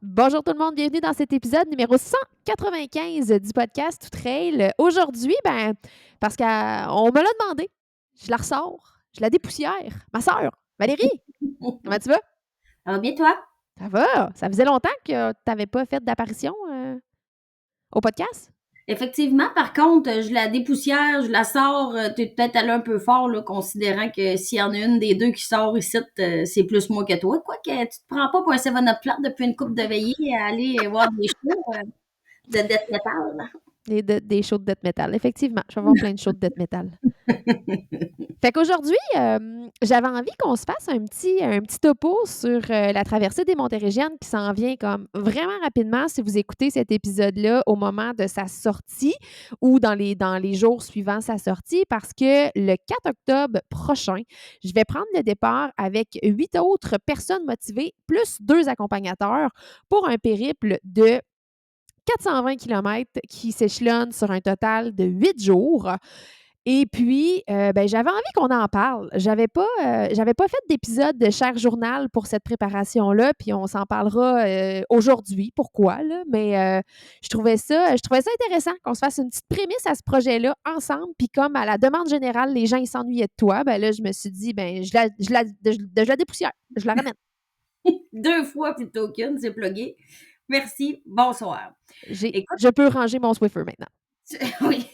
Bonjour tout le monde, bienvenue dans cet épisode numéro 195 du podcast Tout Trail. Aujourd'hui, parce qu'on me l'a demandé, je la ressors, je la dépoussière. Ma sœur, Valérie, comment tu vas? Ça va bien, toi? Ça va? Ça faisait longtemps que tu n'avais pas fait d'apparition au podcast? Effectivement, par contre, je la dépoussière, je la sors. T'es peut-être allé un peu fort, là, considérant que s'il y en a une des deux qui sort ici, c'est plus moi que toi. Quoique, tu te prends pas pour un 7-Up flat depuis une coupe de veillée à aller voir des shows de death metal. Des shows de death metal, effectivement. Je vais voir plein de shows de death metal. Fait qu'aujourd'hui, j'avais envie qu'on se fasse un petit topo sur la traversée des Montérégiennes qui s'en vient comme vraiment rapidement si vous écoutez cet épisode-là au moment de sa sortie ou dans les jours suivant sa sortie, parce que le 4 octobre prochain, je vais prendre le départ avec 8 autres personnes motivées, plus 2 accompagnateurs, pour un périple de 420 kilomètres qui s'échelonne sur un total de 8 jours. Et puis, j'avais envie qu'on en parle. J'avais pas fait d'épisode de Cher Journal pour cette préparation-là, puis on s'en parlera aujourd'hui. Pourquoi, là? Mais je trouvais ça intéressant qu'on se fasse une petite prémisse à ce projet-là ensemble. Puis comme à la demande générale, les gens ils s'ennuyaient de toi, ben là, je me suis dit, je la dépoussière, je la ramène. 2 fois plutôt qu'une, c'est plugué. Merci. Bonsoir. Écoute, Je peux ranger mon Swiffer maintenant. oui.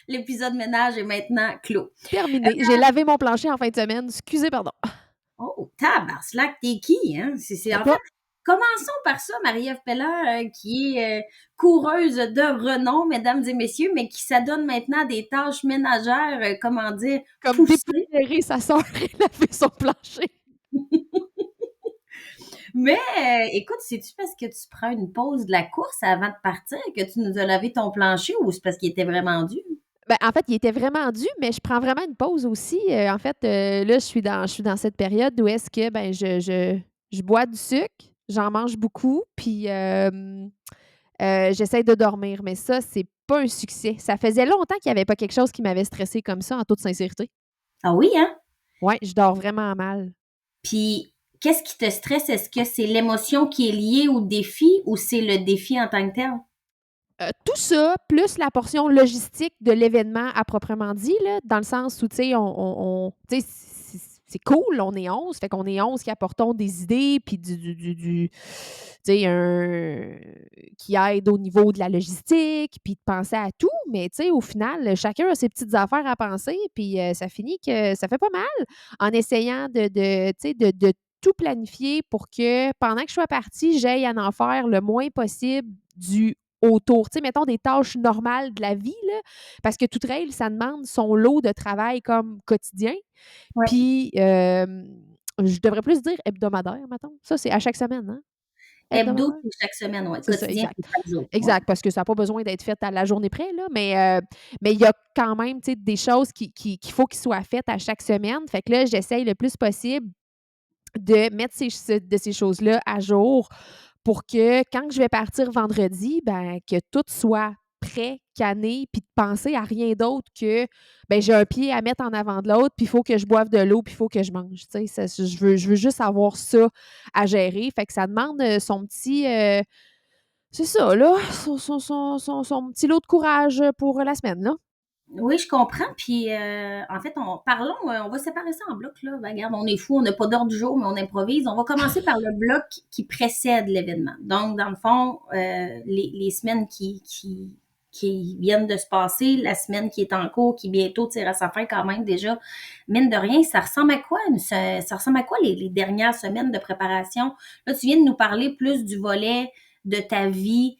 L'épisode ménage est maintenant clos. Terminé. J'ai lavé mon plancher en fin de semaine. Excusez, pardon. Oh, tabarnak, t'es qui, hein? Je C'est sais en fait, pas. commençons par ça, Marie-Ève Pellin, qui est coureuse de renom, mesdames et messieurs, mais qui s'adonne maintenant à des tâches ménagères, comment dire, Comme poussées. dépoussiérer sa sœur et laver son plancher. Mais écoute, c'est-tu parce que tu prends une pause de la course avant de partir que tu nous as lavé ton plancher ou c'est parce qu'il était vraiment dû? En fait, il était vraiment dû, mais je prends vraiment une pause aussi. En fait, là, je suis dans cette période où est-ce que je bois du sucre, j'en mange beaucoup, puis j'essaie de dormir. Mais ça, c'est pas un succès. Ça faisait longtemps qu'il n'y avait pas quelque chose qui m'avait stressé comme ça, en toute sincérité. Ah oui, hein? Ouais, je dors vraiment mal. Puis, qu'est-ce qui te stresse? Est-ce que c'est l'émotion qui est liée au défi ou c'est le défi en tant que tel? Tout ça, plus la portion logistique de l'événement à proprement dit, là, dans le sens où, tu sais, tu sais, c'est cool, on est 11, fait qu'on est 11 qui apportons des idées, puis tu sais, qui aide au niveau de la logistique, puis de penser à tout, mais tu sais, au final, chacun a ses petites affaires à penser, puis ça finit que ça fait pas mal en essayant tu sais, de tout planifier pour que pendant que je sois partie, j'aille à en faire le moins possible du autour. Tu sais, mettons des tâches normales de la vie, là, parce que tout trail, ça demande son lot de travail comme quotidien. Ouais. Puis, je devrais plus dire hebdomadaire, mettons. Ça, c'est à chaque semaine, hein? Hebdo, Hebdomadaire? c'est chaque semaine, ouais. C'est ça, Quotidien, exact. c'est chaque jour. Ouais. Exact, parce que ça n'a pas besoin d'être fait à la journée près, là, mais il y a quand même, tu sais, des choses qu'il faut qu'ils soient faites à chaque semaine. Fait que là, j'essaye le plus possible de mettre ces choses-là à jour pour que quand je vais partir vendredi, que tout soit prêt, canné, puis de penser à rien d'autre que j'ai un pied à mettre en avant de l'autre, puis il faut que je boive de l'eau, puis il faut que je mange. Tu sais, je veux juste avoir ça à gérer. Fait que ça demande son petit. C'est ça, là, son petit lot de courage pour la semaine, là. Oui, je comprends. Puis, en fait, parlons, on va séparer ça en blocs, là. Ben, regarde, on est fou, on n'a pas d'ordre du jour, mais on improvise. On va commencer par le bloc qui précède l'événement. Donc, dans le fond, les semaines qui viennent de se passer, la semaine qui est en cours, qui bientôt tire à sa fin quand même déjà, mine de rien, ça ressemble à quoi? Ça ressemble à quoi les dernières semaines de préparation? Là, tu viens de nous parler plus du volet de ta vie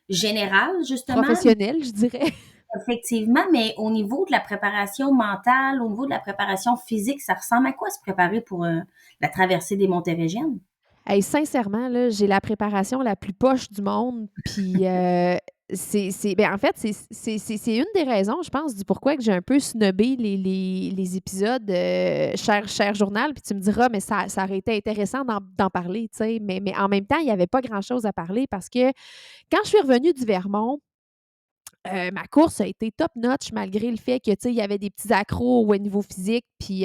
générale, justement. Professionnelle, je dirais. Effectivement, mais au niveau de la préparation mentale, au niveau de la préparation physique, ça ressemble à quoi se préparer pour la traversée des Montérégiennes? Hey, sincèrement, là, j'ai la préparation la plus poche du monde. Puis, en fait, c'est une des raisons, je pense, du pourquoi que j'ai un peu snobé les épisodes Cher Journal. Puis tu me diras, mais ça aurait été intéressant d'en parler, tu sais. Mais en même temps, il n'y avait pas grand-chose à parler parce que quand je suis revenue du Vermont, ma course a été top notch malgré le fait que, tu sais, il y avait des petits accros au niveau physique, puis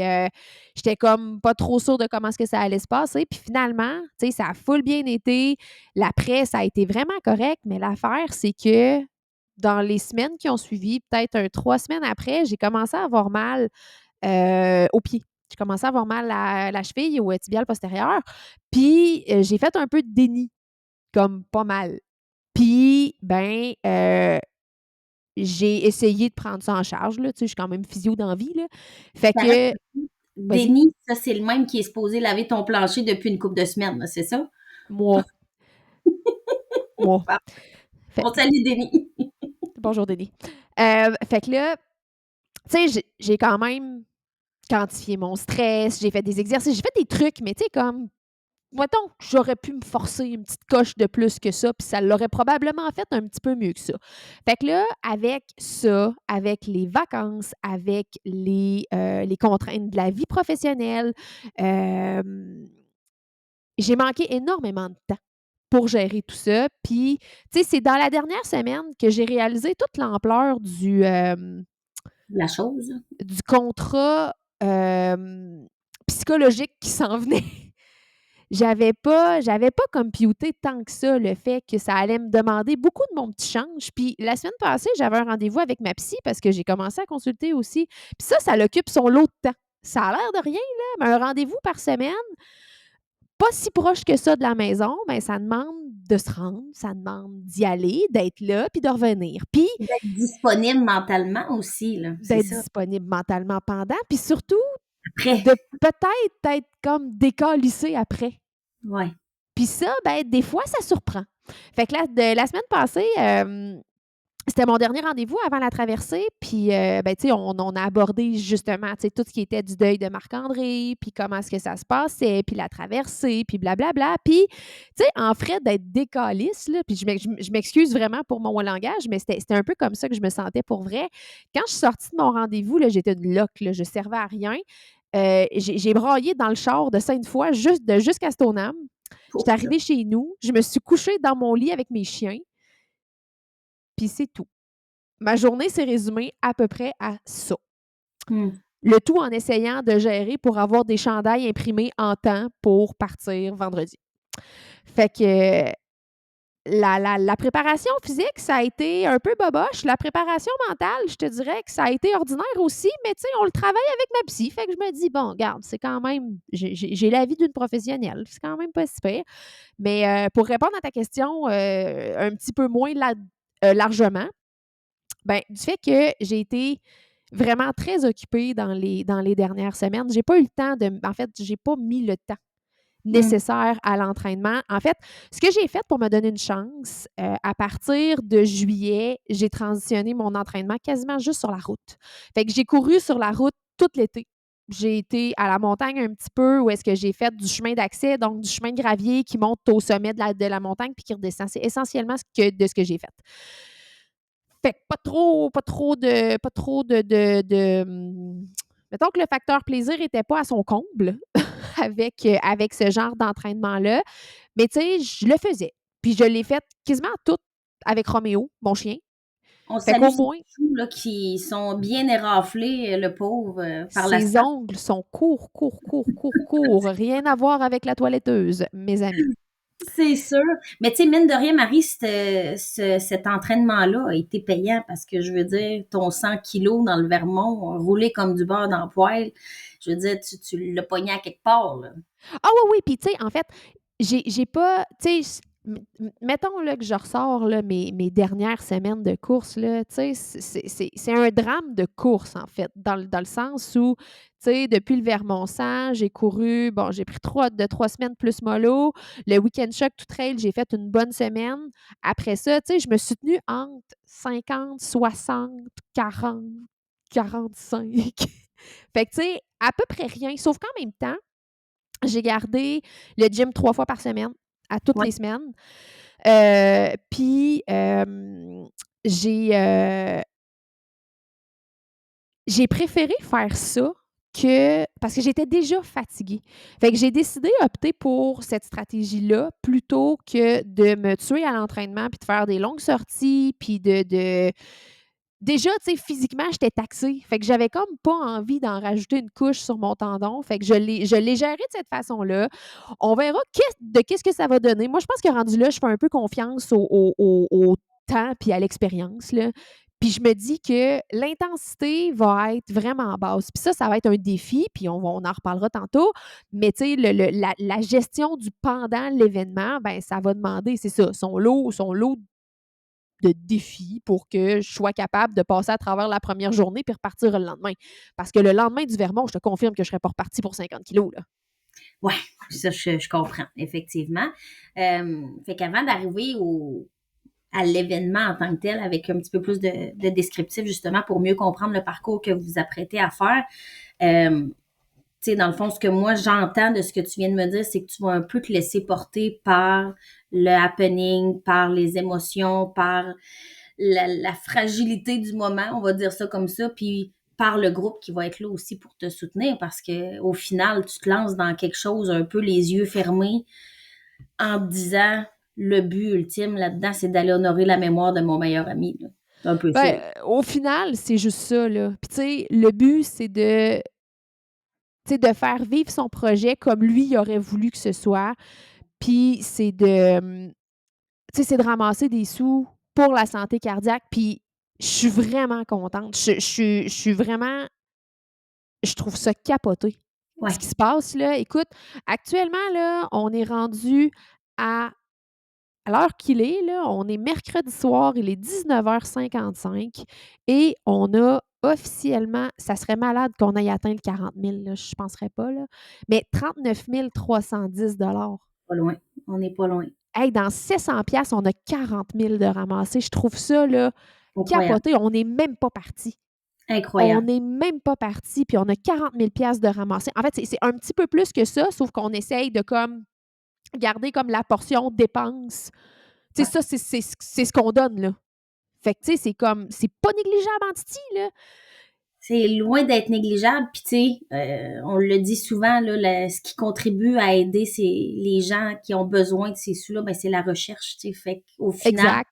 j'étais comme pas trop sûre de comment est-ce que ça allait se passer. Puis finalement, tu sais, ça a full bien été. L'après, ça a été vraiment correct, mais l'affaire, c'est que dans les semaines qui ont suivi, peut-être 3 semaines après, j'ai commencé à avoir mal au pied. J'ai commencé à avoir mal à la cheville ou au tibial postérieur. Puis j'ai fait un peu de déni, comme pas mal. Puis, ben, j'ai essayé de prendre ça en charge, là. Tu sais, je suis quand même physio dans la vie, là. Fait T'arrêtes que vas-y, Denis, ça, c'est le même qui est supposé laver ton plancher depuis une couple de semaines, là, c'est ça? moi, moi. Fait On salue Denis. bonjour Denis. Fait que là, tu sais, j'ai quand même quantifié mon stress, j'ai fait des exercices, j'ai fait des trucs, mais tu sais, comme mettons que j'aurais pu me forcer une petite coche de plus que ça, puis ça l'aurait probablement fait un petit peu mieux que ça. Fait que là, avec ça, avec les vacances, avec les contraintes de la vie professionnelle, j'ai manqué énormément de temps pour gérer tout ça. Puis, tu sais, c'est dans la dernière semaine que j'ai réalisé toute l'ampleur La chose. du contrat psychologique qui s'en venait. J'avais pas computé tant que ça le fait que ça allait me demander beaucoup de mon petit change. Puis la semaine passée, j'avais un rendez-vous avec ma psy parce que j'ai commencé à consulter aussi. Puis ça l'occupe son lot de temps. Ça a l'air de rien, là, mais un rendez-vous par semaine, pas si proche que ça de la maison, ben ça demande de se rendre, ça demande d'y aller, d'être là, puis de revenir. Puis D'être disponible mentalement aussi, là, c'est d'être ça. disponible mentalement pendant, puis surtout Après, de peut-être être comme décalissé après. ouais. Puis ça, ben, des fois, ça surprend. Fait que la semaine passée, c'était mon dernier rendez-vous avant la traversée. Puis, ben, tu sais, on a abordé justement, tu sais, tout ce qui était du deuil de Marc-André, puis comment est-ce que ça se passait, puis la traversée, puis blablabla. Puis, tu sais, en frais d'être décalisse, là, puis je m'excuse vraiment pour mon langage, mais c'était un peu comme ça que je me sentais pour vrai. Quand je suis sortie de mon rendez-vous, là, j'étais une loque, là, je servais à rien. J'ai braillé dans le char de Sainte-Foy jusqu'à Stoneham. J'étais Pour ça. arrivée chez nous, je me suis couchée dans mon lit avec mes chiens, puis c'est tout. Ma journée s'est résumée à peu près à ça. Mmh. Le tout en essayant de gérer pour avoir des chandails imprimés en temps pour partir vendredi. Fait que la préparation physique, ça a été un peu boboche. La préparation mentale, je te dirais que ça a été ordinaire aussi, mais tu sais, on le travaille avec ma psy. Fait que je me dis, bon, regarde, c'est quand même, j'ai la vie d'une professionnelle. C'est quand même pas si pire. Mais pour répondre à ta question un petit peu moins largement, ben, du fait que j'ai été vraiment très occupée dans les dernières semaines, j'ai pas eu le temps en fait, j'ai pas mis le temps Mmh. nécessaire à l'entraînement. En fait, ce que j'ai fait pour me donner une chance, à partir de juillet, j'ai transitionné mon entraînement quasiment juste sur la route. Fait que j'ai couru sur la route tout l'été. J'ai été à la montagne un petit peu où est-ce que j'ai fait du chemin d'accès, donc du chemin de gravier qui monte au sommet de la montagne puis qui redescend. C'est essentiellement ce que j'ai fait. Fait que pas trop de mettons que le facteur plaisir était pas à son comble avec ce genre d'entraînement-là, mais tu sais, je le faisais. Puis je l'ai fait quasiment tout avec Roméo, mon chien. On Fait salue qu'au ces moins, choux là qui sont bien éraflés, le pauvre, par ses l'asphalte. ongles sont courts, courts, courts, courts, courts. Rien à voir avec la toiletteuse, mes amis. C'est sûr. Mais tu sais, mine de rien, Marie, cet entraînement-là a été payant parce que je veux dire, ton 100 kilos dans le Vermont, roulé comme du beurre dans le poêle, je veux dire, tu l'as pogné à quelque part, là. Ah oui, oui, puis tu sais, en fait, j'ai pas, tu sais, mettons là, que je ressors là, mes dernières semaines de course, là, tu sais, c'est un drame de course, en fait, dans le sens où, tu sais, depuis le Vermont-Sang, j'ai couru, bon, j'ai pris 3 semaines plus mollo. Le week-end choc tout trail, j'ai fait une bonne semaine. Après ça, tu sais, je me suis tenue entre 50, 60, 40, 45. Fait que, tu sais, à peu près rien, sauf qu'en même temps, j'ai gardé le gym 3 fois par semaine, à toutes Ouais. les semaines. Puis, j'ai, j'ai préféré faire ça parce que j'étais déjà fatiguée. Fait que j'ai décidé d'opter pour cette stratégie-là plutôt que de me tuer à l'entraînement puis de faire des longues sorties puis de déjà, tu sais, physiquement, j'étais taxée. Fait que j'avais comme pas envie d'en rajouter une couche sur mon tendon. Fait que je l'ai géré de cette façon-là. On verra qu'est-ce que ça va donner. Moi, je pense que rendu là, je fais un peu confiance au temps puis à l'expérience, là. Puis je me dis que l'intensité va être vraiment basse. Puis ça va être un défi, puis on en reparlera tantôt. Mais tu sais, la gestion du pendant l'événement, ben ça va demander, c'est ça, son lot de défis pour que je sois capable de passer à travers la première journée puis repartir le lendemain. Parce que le lendemain du Vermont, je te confirme que je ne serais pas repartie pour 50 kilos, là. Oui, ça, je comprends, effectivement. Fait qu'avant d'arriver à l'événement en tant que tel, avec un petit peu plus de descriptif, justement, pour mieux comprendre le parcours que vous vous apprêtez à faire, tu sais, dans le fond, ce que moi, j'entends de ce que tu viens de me dire, c'est que tu vas un peu te laisser porter par le happening, par les émotions, par la fragilité du moment, on va dire ça comme ça, puis par le groupe qui va être là aussi pour te soutenir, parce que au final, tu te lances dans quelque chose un peu les yeux fermés en te disant le but ultime là-dedans, c'est d'aller honorer la mémoire de mon meilleur ami. Là. C'est un peu ça. Ben, au final, c'est juste ça, là. Puis, tu sais, le but, c'est de faire vivre son projet comme lui, il aurait voulu que ce soit. Puis, c'est de ramasser des sous pour la santé cardiaque. Puis, je suis vraiment contente. Je suis vraiment. Je trouve ça capoté. Ouais. Ce qui se passe, là, écoute, actuellement, là, on est rendu à l'heure qu'il est, là, on est mercredi soir, il est 19h55 et on a officiellement, ça serait malade qu'on aille atteint le 40 000, là, je ne penserais pas, là, mais 39 310 Pas loin. On n'est pas loin. Hey, dans 700 pièces, on a 40 000 de ramasser. Je trouve ça, là, Incroyable. capoté. On n'est même pas parti. On Incroyable. n'est même pas parti, puis on a 40 000 pièces de ramasser. En fait, c'est un petit peu plus que ça, sauf qu'on essaye de comme garder comme la portion dépenses. Tu sais, Ouais. ça, c'est ce qu'on donne, là. Fait que, tu sais, c'est pas négligeable en titi, là. C'est loin d'être négligeable. Puis, tu sais, on le dit souvent, là, ce qui contribue à aider c'est les gens qui ont besoin de ces sous-là, ben, c'est la recherche, tu sais. Fait qu'au final, Exact.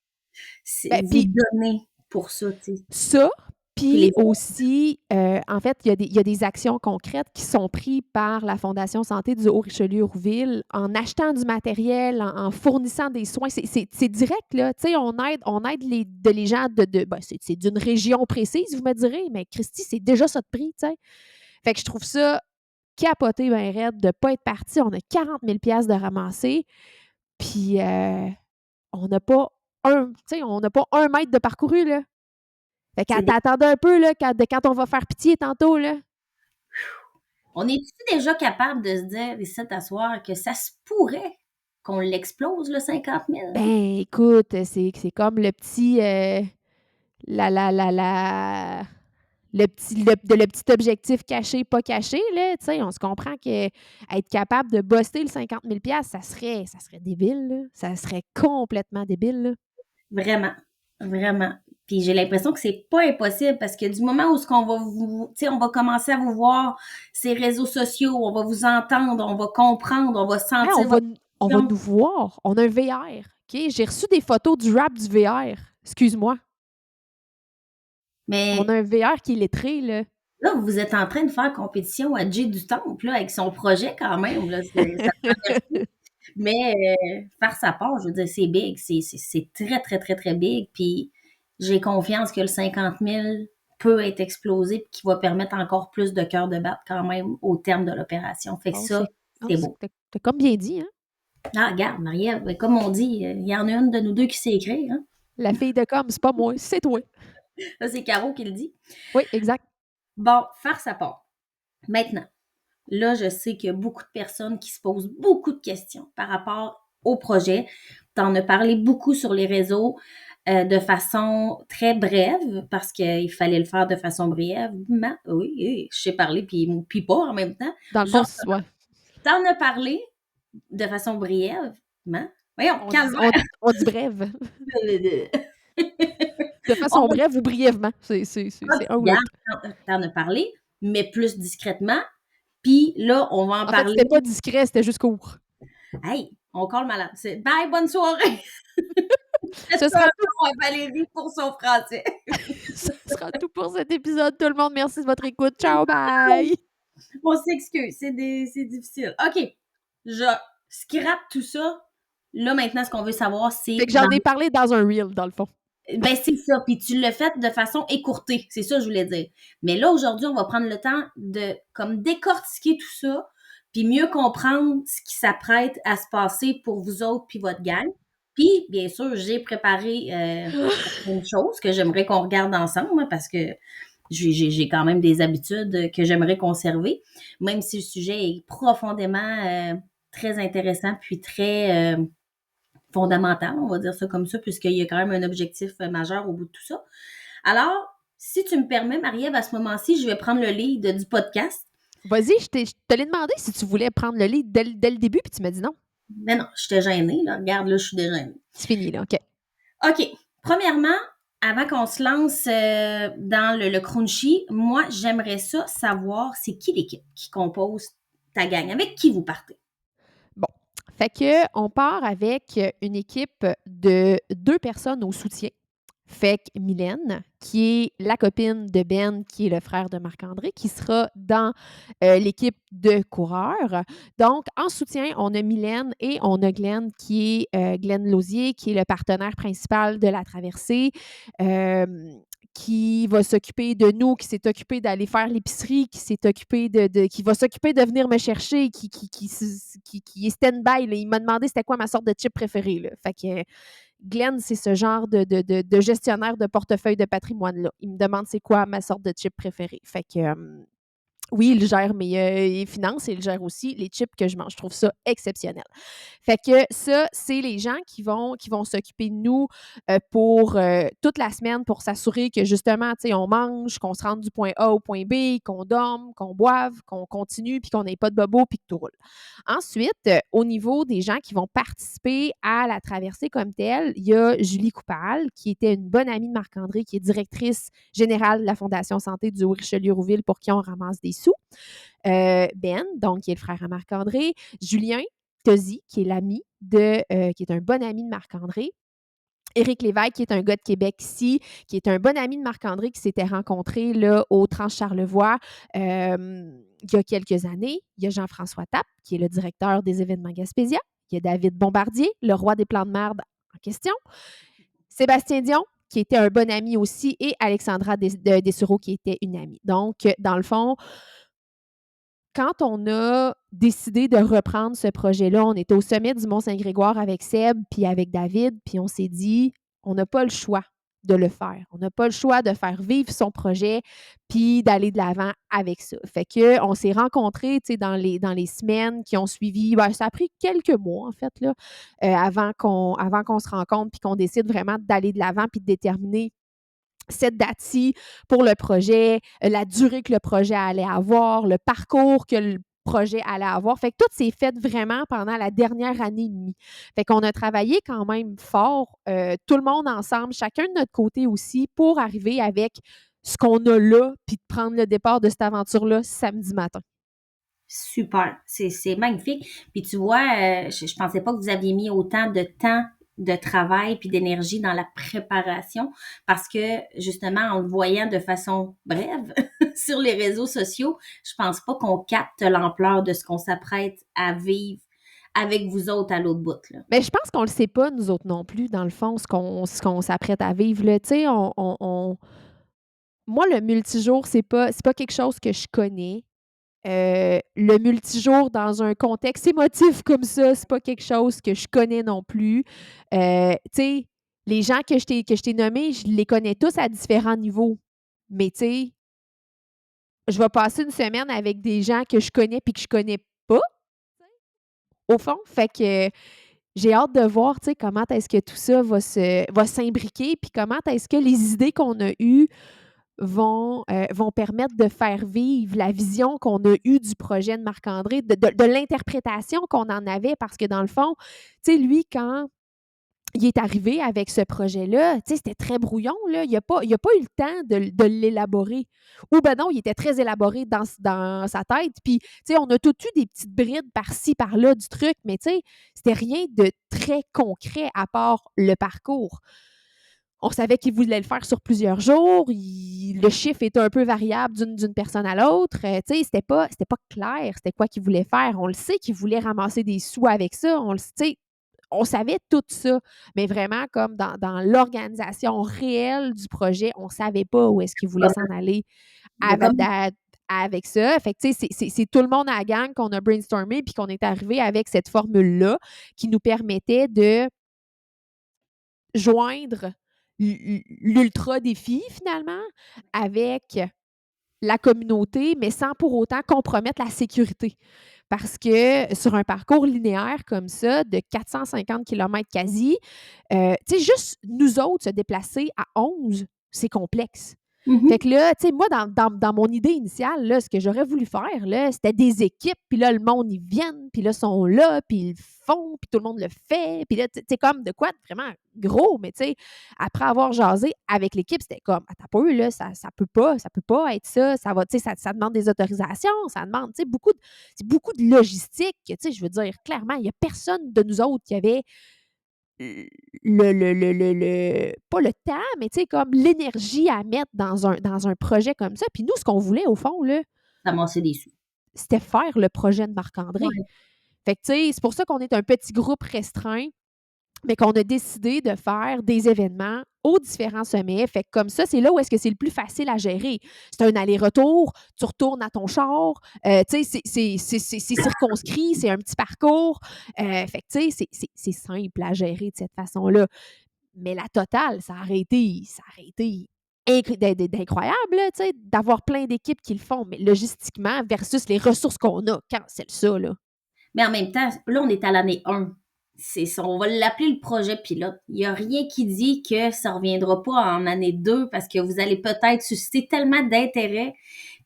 Ben, vous puis donnez pour ça, tu sais. ça, Puis puis les aussi, en fait, il y a des actions concrètes qui sont prises par la Fondation Santé du Haut-Richelieu-Rouville en achetant du matériel, en fournissant des soins. C'est direct, là. Tu sais, on aide les gens ben, c'est d'une région précise, vous me direz, mais Christy, c'est déjà ça de prix, tu sais. Fait que je trouve ça capoté, ben raide, de ne pas être parti. On a 40 000 de ramasser, puis on n'a pas on n'a pas 1 mètre de parcouru, là. Fait qu'à c'est des... t'attendre un peu, là, quand on va faire pitié tantôt, là. On est-tu déjà capable de se dire, ici, t'asseoir, que ça se pourrait qu'on l'explose, le 50 000? Ben, écoute, c'est comme le petit, la le petit objectif caché, pas caché, là, tu sais, on se comprend qu'être capable de bosser le 50 000 ça serait débile, là. Ça serait complètement débile, là. Vraiment, vraiment. Puis j'ai l'impression que c'est pas impossible parce que du moment où ce qu'on va vous, tu sais, on va commencer à vous voir ces réseaux sociaux, on va vous entendre, on va comprendre, on va Hey, sentir votre on va émotion. nous voir. On a un VR, OK? J'ai reçu des photos du rap du VR. Excuse-moi. On a Mais un VR qui est lettré, là. là, vous êtes en train de faire compétition à Jay du Temple, là, avec son projet quand même, là, ça me mais faire sa part, je veux dire, c'est big, c'est très, très, très, très big. Puis j'ai confiance que le 50 000 peut être explosé puis qu'il va permettre encore plus de cœurs de battre quand même au terme de l'opération. Fait que Oh, ça, c'est beau. t'as comme bien dit, hein? Ah, regarde, Marie-Ève, ben, comme on dit, il y en a une de nous deux qui sait écrire. Hein? La fille de com, c'est pas moi, c'est toi. Là, c'est Caro qui le dit. Oui, exact. Bon, faire sa part. Maintenant, là, je sais qu'il y a beaucoup de personnes qui se posent beaucoup de questions par rapport au projet. Tu en as parlé beaucoup sur les réseaux de façon très brève parce qu'il fallait le faire de façon brièvement. Oui, je sais parler puis pas en même temps. Dans le fond, Genre, ouais. t'en as parlé de façon brièvement. Voyons, On dit, calme. on dit brève. De façon On va brève ou brièvement. C'est un ou regarde, l'autre. t'en as parlé. mais plus discrètement. Puis là, on va en En fait, parler. c'était pas discret, c'était juste court. Hey, on colle malade. Bye, bonne soirée. Ce C'est un sera tout. nom à Valérie pour son français. Ce sera tout pour cet épisode. Tout le monde, merci de votre écoute. Ciao, bye! On s'excuse, c'est difficile. OK, je scrape tout ça. Là, maintenant, ce qu'on veut savoir, Fait c'est que j'en ai parlé dans un reel, dans le fond. ben, c'est ça. Puis tu l'as fait de façon écourtée. C'est ça que je voulais dire. Mais là, aujourd'hui, on va prendre le temps de comme décortiquer tout ça, puis mieux comprendre ce qui s'apprête à se passer pour vous autres puis votre gang. Puis, bien sûr, j'ai préparé une chose que j'aimerais qu'on regarde ensemble, hein, parce que j'ai quand même des habitudes que j'aimerais conserver, même si le sujet est profondément très intéressant puis très fondamental, on va dire ça comme ça, puisqu'il y a quand même un objectif majeur au bout de tout ça. Alors, si tu me permets, Marie-Ève, à ce moment-ci, je vais prendre le lead du podcast. Vas-y, je te l'ai demandé si tu voulais prendre le lead dès le début, puis tu m'as dit non. Mais non, j'étais gênée, là. Regarde, là, je suis déjà gênée. C'est fini, là. OK. OK. Premièrement, avant qu'on se lance dans le crunchy, moi, j'aimerais ça savoir c'est qui l'équipe qui compose ta gang, avec qui vous partez. Bon. Fait que on part avec une équipe de 2 personnes au soutien. Fait que Mylène, qui est la copine de Ben, qui est le frère de Marc-André, qui sera dans l'équipe de coureurs. Donc, en soutien, on a Mylène et on a Glenn, qui est Glenn Lausier, qui est le partenaire principal de la traversée, qui va s'occuper de nous, qui s'est occupé d'aller faire l'épicerie, qui s'est occupé qui va s'occuper de venir me chercher, qui est stand-by. Là. Il m'a demandé c'était quoi ma sorte de chip préférée. Là. Fait que Glenn, c'est ce genre de gestionnaire de portefeuille de patrimoine-là. Il me demande c'est quoi ma sorte de chip préférée. Fait que oui, il gère mes finances et il gère aussi les chips que je mange. Je trouve ça exceptionnel. Fait que ça, c'est les gens qui vont s'occuper de nous pour toute la semaine pour s'assurer que justement, tu sais, on mange, qu'on se rende du point A au point B, qu'on dorme, qu'on boive, qu'on continue, puis qu'on n'ait pas de bobo, puis que tout roule. Ensuite, au niveau des gens qui vont participer à la traversée comme telle, il y a Julie Coupal, qui était une bonne amie de Marc-André, qui est directrice générale de la Fondation Santé du Haut-Richelieu-Rouville pour qui on ramasse des sous. Ben, donc, qui est le frère à Marc-André. Julien Tosi, qui est qui est un bon ami de Marc-André. Éric Lévesque, qui est un gars de Québec ici, qui est un bon ami de Marc-André, qui s'était rencontré là, au Trans-Charlevoix il y a quelques années. Il y a Jean-François Tappe, qui est le directeur des événements Gaspésia. Il y a David Bombardier, le roi des plans de merde en question. Sébastien Dion, qui était un bon ami aussi, et Alexandra Dessureau, qui était une amie. Donc, dans le fond, quand on a décidé de reprendre ce projet-là, on était au sommet du Mont-Saint-Grégoire avec Seb puis avec David, puis on s'est dit, on n'a pas le choix de le faire. On n'a pas le choix de faire vivre son projet puis d'aller de l'avant avec ça. Fait qu'on s'est rencontrés, tu sais, dans les semaines qui ont suivi. Ben, ça a pris quelques mois, en fait, là, avant qu'on se rencontre puis qu'on décide vraiment d'aller de l'avant puis de déterminer cette date-ci pour le projet, la durée que le projet allait avoir, le parcours que le projet allait avoir. Fait que tout s'est fait vraiment pendant la dernière année et demie. Fait qu'on a travaillé quand même fort, tout le monde ensemble, chacun de notre côté aussi, pour arriver avec ce qu'on a là, puis de prendre le départ de cette aventure-là samedi matin. Super, c'est magnifique. Puis tu vois, je pensais pas que vous aviez mis autant de temps de travail puis d'énergie dans la préparation parce que justement en le voyant de façon brève sur les réseaux sociaux, je pense pas qu'on capte l'ampleur de ce qu'on s'apprête à vivre avec vous autres à l'autre bout là. Mais je pense qu'on le sait pas, nous autres non plus, dans le fond, ce qu'on s'apprête à vivre. Tu sais, moi, le multijour, c'est pas quelque chose que je connais. Le multijour dans un contexte émotif comme ça, c'est pas quelque chose que je connais non plus. Tu sais, les gens que je t'ai nommés, je les connais tous à différents niveaux. Mais tu sais, je vais passer une semaine avec des gens que je connais puis que je connais pas, au fond. Fait que j'ai hâte de voir, tu sais, comment est-ce que tout ça va s'imbriquer puis comment est-ce que les idées qu'on a eues vont permettre de faire vivre la vision qu'on a eue du projet de Marc-André, de l'interprétation qu'on en avait, parce que dans le fond, tu sais, lui, quand il est arrivé avec ce projet-là, tu sais, c'était très brouillon, là. Il a pas eu le temps de l'élaborer. Ou ben non, il était très élaboré dans sa tête. Puis, tu sais, on a tout eu des petites brides par-ci, par-là du truc, mais tu sais, c'était rien de très concret à part le parcours. On savait qu'il voulait le faire sur plusieurs jours. Le chiffre était un peu variable d'une personne à l'autre. Tu sais, c'était pas clair c'était quoi qu'il voulait faire. On le sait qu'il voulait ramasser des sous avec ça. On le sait, on savait tout ça, mais vraiment comme dans l'organisation réelle du projet, on ne savait pas où est-ce qu'il voulait s'en aller Il y a comme avec ça. Fait que, tu sais, c'est tout le monde à la gang qu'on a brainstormé puis qu'on est arrivé avec cette formule-là qui nous permettait de joindre l'ultra défi finalement avec la communauté, mais sans pour autant compromettre la sécurité. Parce que sur un parcours linéaire comme ça, de 450 km quasi, tu sais, juste nous autres se déplacer à 11, c'est complexe. Fait que là, tu sais, moi, dans mon idée initiale, là, ce que j'aurais voulu faire, là, c'était des équipes, puis là, le monde, ils viennent, puis là, sont là, puis ils le font, puis tout le monde le fait, puis là, tu sais, comme de quoi vraiment gros, mais tu sais, après avoir jasé avec l'équipe, c'était comme, attends pas, là, ça peut pas être ça va, tu sais, ça demande des autorisations, ça demande, tu sais, beaucoup de logistique, tu sais, je veux dire, clairement, il y a personne de nous autres qui avait pas le temps, mais tu sais, comme l'énergie à mettre dans un projet comme ça. Puis nous, ce qu'on voulait, au fond, là, ramasser des sous. c'était faire le projet de Marc-André. Ouais. Fait que, tu sais, c'est pour ça qu'on est un petit groupe restreint, mais qu'on a décidé de faire des événements aux différents sommets. Fait que comme ça, c'est là où est-ce que c'est le plus facile à gérer. C'est un aller-retour, tu retournes à ton char, tu sais, c'est circonscrit, c'est un petit parcours. Fait que, tu sais, c'est simple à gérer de cette façon-là. Mais la totale, ça a été d'incroyable, là, tu sais, d'avoir plein d'équipes qui le font, mais logistiquement versus les ressources qu'on a, cancelle ça, là. Mais en même temps, là, on est à l'année 1. C'est ça, on va l'appeler le projet pilote. Il n'y a rien qui dit que ça ne reviendra pas en année 2 parce que vous allez peut-être susciter tellement d'intérêt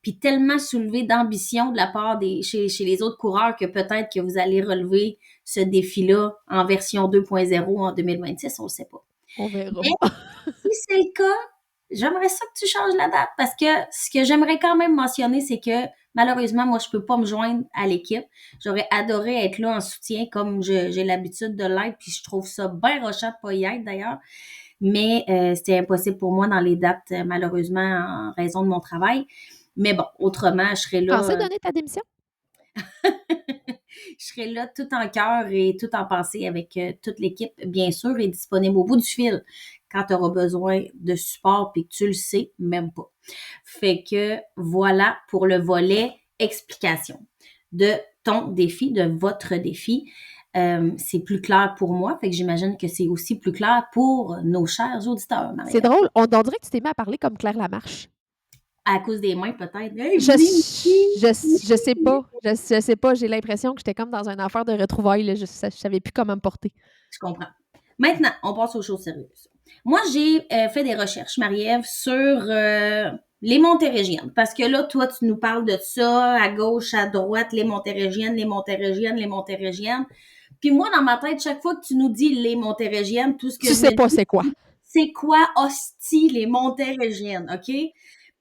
puis tellement soulever d'ambition de la part chez les autres coureurs que peut-être que vous allez relever ce défi-là en version 2.0 en 2026, on ne le sait pas. On verra. Mais si c'est le cas, j'aimerais ça que tu changes la date parce que ce que j'aimerais quand même mentionner, c'est que malheureusement, moi, je peux pas me joindre à l'équipe. J'aurais adoré être là en soutien comme j'ai l'habitude de l'être, puis je trouve ça bien rochant de pas y être d'ailleurs. Mais c'était impossible pour moi dans les dates, malheureusement, en raison de mon travail. Mais bon, autrement, je serais là. Pensais donner ta démission? Je serai là tout en cœur et tout en pensée avec toute l'équipe, bien sûr, et disponible au bout du fil quand tu auras besoin de support puis que tu le sais même pas. Fait que voilà pour le volet explication de ton défi, de votre défi. C'est plus clair pour moi, fait que j'imagine que c'est aussi plus clair pour nos chers auditeurs, C'est Marie-Ève. drôle, on dirait que tu t'es mis à parler comme Claire Lamarche. À cause des mains, peut-être. Hey, Je, venez ici! je sais pas. Je sais pas. J'ai l'impression que j'étais comme dans une affaire de retrouvailles. Là. Je savais plus comment me porter. Je comprends. Maintenant, on passe aux choses sérieuses. Moi, j'ai fait des recherches, Marie-Ève, sur les montérégiennes. Parce que là, toi, tu nous parles de ça, à gauche, à droite, les montérégiennes, les montérégiennes, les montérégiennes. Puis moi, dans ma tête, chaque fois que tu nous dis les montérégiennes, tout ce que Tu je sais me pas dis, c'est quoi. c'est quoi hostie les montérégiennes, OK?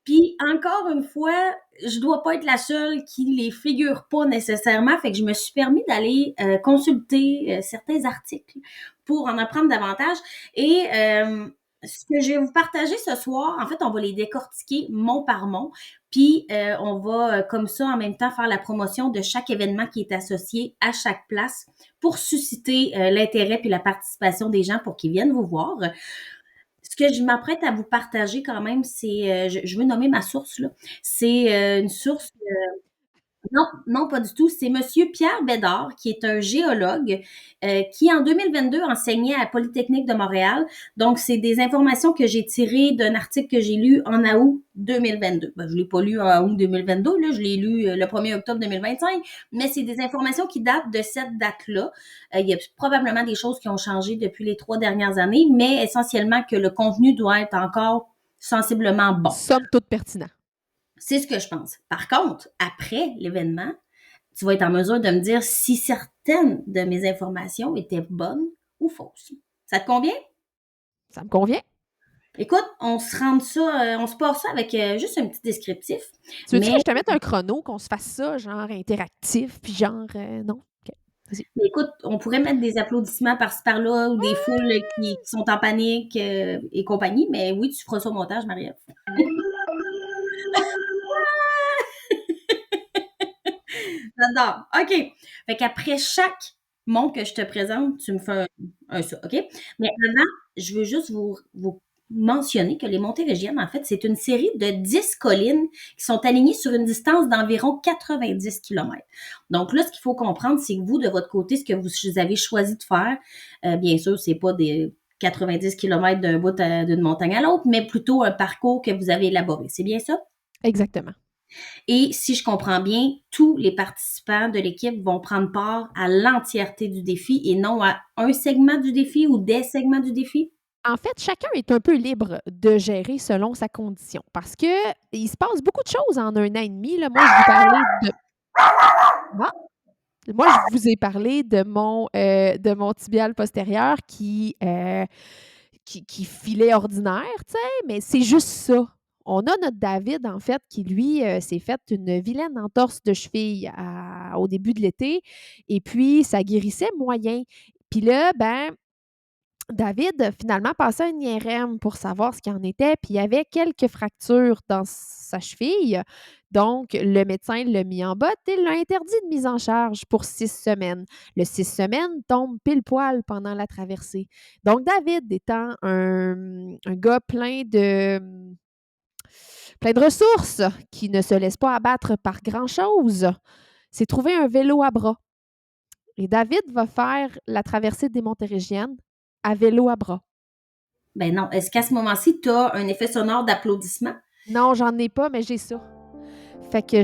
Puis encore une fois, je dois pas être la seule qui les figure pas nécessairement, fait que je me suis permis d'aller consulter certains articles pour en apprendre davantage. Et ce que je vais vous partager ce soir, en fait, on va les décortiquer mot par mot, puis on va comme ça en même temps faire la promotion de chaque événement qui est associé à chaque place pour susciter l'intérêt puis la participation des gens pour qu'ils viennent vous voir. Ce que je m'apprête à vous partager quand même, c'est, je veux nommer ma source là. C'est une source. Non, non, pas du tout. C'est Monsieur Pierre Bédard, qui est un géologue, qui en 2022 enseignait à Polytechnique de Montréal. Donc, c'est des informations que j'ai tirées d'un article que j'ai lu en août 2022. Ben, je l'ai pas lu en août 2022, là, je l'ai lu le 1er octobre 2025, mais c'est des informations qui datent de cette date-là. Il y a probablement des choses qui ont changé depuis les 3 dernières années, mais essentiellement que le contenu doit être encore sensiblement bon. Somme toute pertinent. C'est ce que je pense. Par contre, après l'événement, tu vas être en mesure de me dire si certaines de mes informations étaient bonnes ou fausses. Ça te convient? Ça me convient. Écoute, on se passe ça avec juste un petit descriptif. Tu veux-tu que Mais, je te mette un chrono, qu'on se fasse ça, genre interactif, puis genre, non? OK, vas-y. mais écoute, on pourrait mettre des applaudissements par-ci par-là ou des foules qui sont en panique et compagnie. Mais oui, tu feras ça au montage, Marie-Ève. J'adore. OK. Fait qu'après chaque mot que je te présente, tu me fais un ça, OK? Mais avant, je veux juste vous mentionner que les Montérégiennes, en fait, c'est une série de 10 collines qui sont alignées sur une distance d'environ 90 kilomètres. Donc là, ce qu'il faut comprendre, c'est que vous, de votre côté, ce que vous avez choisi de faire, bien sûr, c'est pas des 90 kilomètres d'un bout d'une montagne à l'autre, mais plutôt un parcours que vous avez élaboré. C'est bien ça? Exactement. Et si je comprends bien, tous les participants de l'équipe vont prendre part à l'entièreté du défi et non à un segment du défi ou des segments du défi? En fait, chacun est un peu libre de gérer selon sa condition parce que il se passe beaucoup de choses en 1 an et demi, là. Ah! Moi, je vous ai parlé de mon tibial postérieur qui filait ordinaire, tu sais, mais c'est juste ça. On a notre David, en fait, qui, lui, s'est fait une vilaine entorse de cheville au début de l'été et puis ça guérissait moyen. Puis là, ben, David a finalement passé un IRM pour savoir ce qu'il en était, puis il y avait quelques fractures dans sa cheville. Donc, le médecin l'a mis en botte et l'a interdit de mise en charge pour 6 semaines. Le 6 semaines tombe pile poil pendant la traversée. Donc, David, étant un gars plein de ressources, qui ne se laisse pas abattre par grand-chose, s'est trouvé un vélo à bras. Et David va faire la traversée des Montérégiennes à vélo à bras. Ben non. Est-ce qu'à ce moment-ci, tu as un effet sonore d'applaudissement? Non, j'en ai pas, mais j'ai ça. Fait que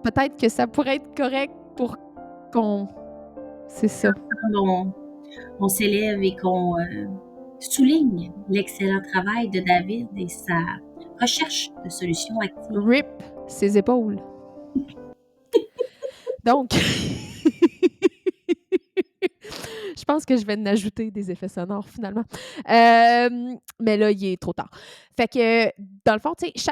peut-être que ça pourrait être correct pour qu'on. C'est ça. On s'élève et qu'on souligne l'excellent travail de David et sa recherche de solutions actives. RIP ses épaules. Donc, je pense que je vais en ajouter des effets sonores finalement. Mais là, il est trop tard. Fait que, dans le fond, tu sais,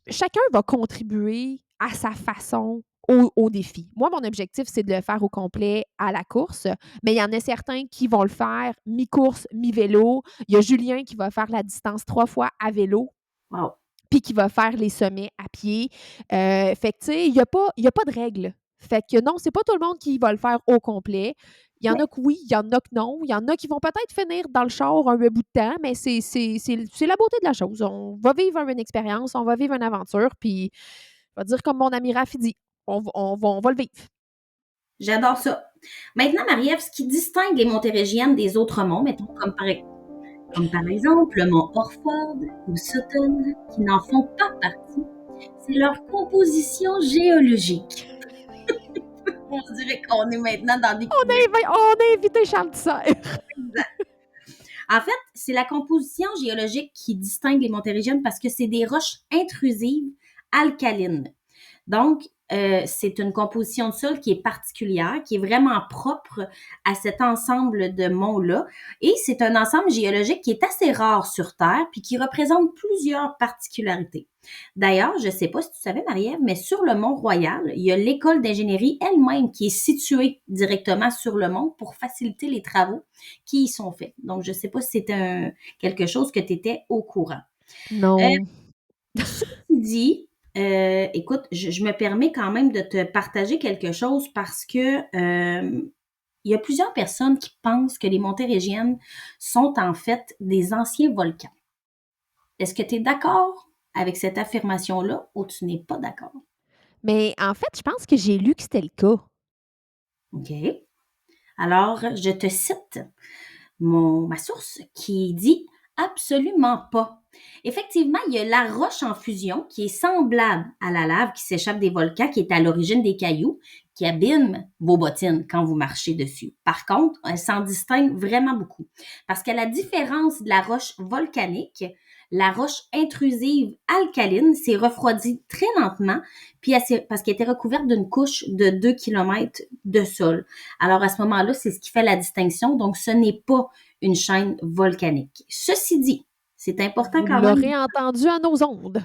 chacun va contribuer à sa façon au défi. Moi, mon objectif, c'est de le faire au complet à la course, mais il y en a certains qui vont le faire mi-course, mi-vélo. Il y a Julien qui va faire la distance 3 fois à vélo, Wow. puis qui va faire les sommets à pied. Fait que, tu sais, il y a pas de règle. Fait que non, c'est pas tout le monde qui va le faire au complet. Il y en a que oui, il y en a que non. Il y en a qui vont peut-être finir dans le char un bout de temps, mais c'est la beauté de la chose. On va vivre une expérience, on va vivre une aventure, puis je vais dire comme mon ami Raph dit, on va le vivre. J'adore ça. Maintenant, Marie-Ève, ce qui distingue les Montérégiennes des autres monts, mettons comme par exemple le mont Orford ou Sutton, qui n'en font pas partie, c'est leur composition géologique. On dirait qu'on est maintenant dans des On a invité Charles Tissère. En fait, c'est la composition géologique qui distingue les Montérégiennes parce que c'est des roches intrusives alcalines. Donc, c'est une composition de sol qui est particulière, qui est vraiment propre à cet ensemble de monts-là. Et c'est un ensemble géologique qui est assez rare sur Terre, puis qui représente plusieurs particularités. D'ailleurs, je ne sais pas si tu savais, Marie-Ève, mais sur le Mont Royal, il y a l'école d'ingénierie elle-même qui est située directement sur le mont pour faciliter les travaux qui y sont faits. Donc, je ne sais pas si c'est quelque chose que tu étais au courant. Non. Ceci dit, écoute, je me permets quand même de te partager quelque chose parce que il y a plusieurs personnes qui pensent que les Montérégiennes sont en fait des anciens volcans. Est-ce que tu es d'accord avec cette affirmation-là ou tu n'es pas d'accord? Mais en fait, je pense que j'ai lu que c'était le cas. OK. Alors, je te cite ma source qui dit absolument pas. Effectivement, il y a la roche en fusion qui est semblable à la lave qui s'échappe des volcans, qui est à l'origine des cailloux, qui abîme vos bottines quand vous marchez dessus. Par contre, elle s'en distingue vraiment beaucoup. Parce qu'à la différence de la roche volcanique, La roche intrusive alcaline s'est refroidie très lentement, puis parce qu'elle était recouverte d'une couche de 2 kilomètres de sol. Alors, à ce moment-là, c'est ce qui fait la distinction. Donc, ce n'est pas une chaîne volcanique. Ceci dit, c'est important Vous quand même. l'aurez entendu à nos ondes.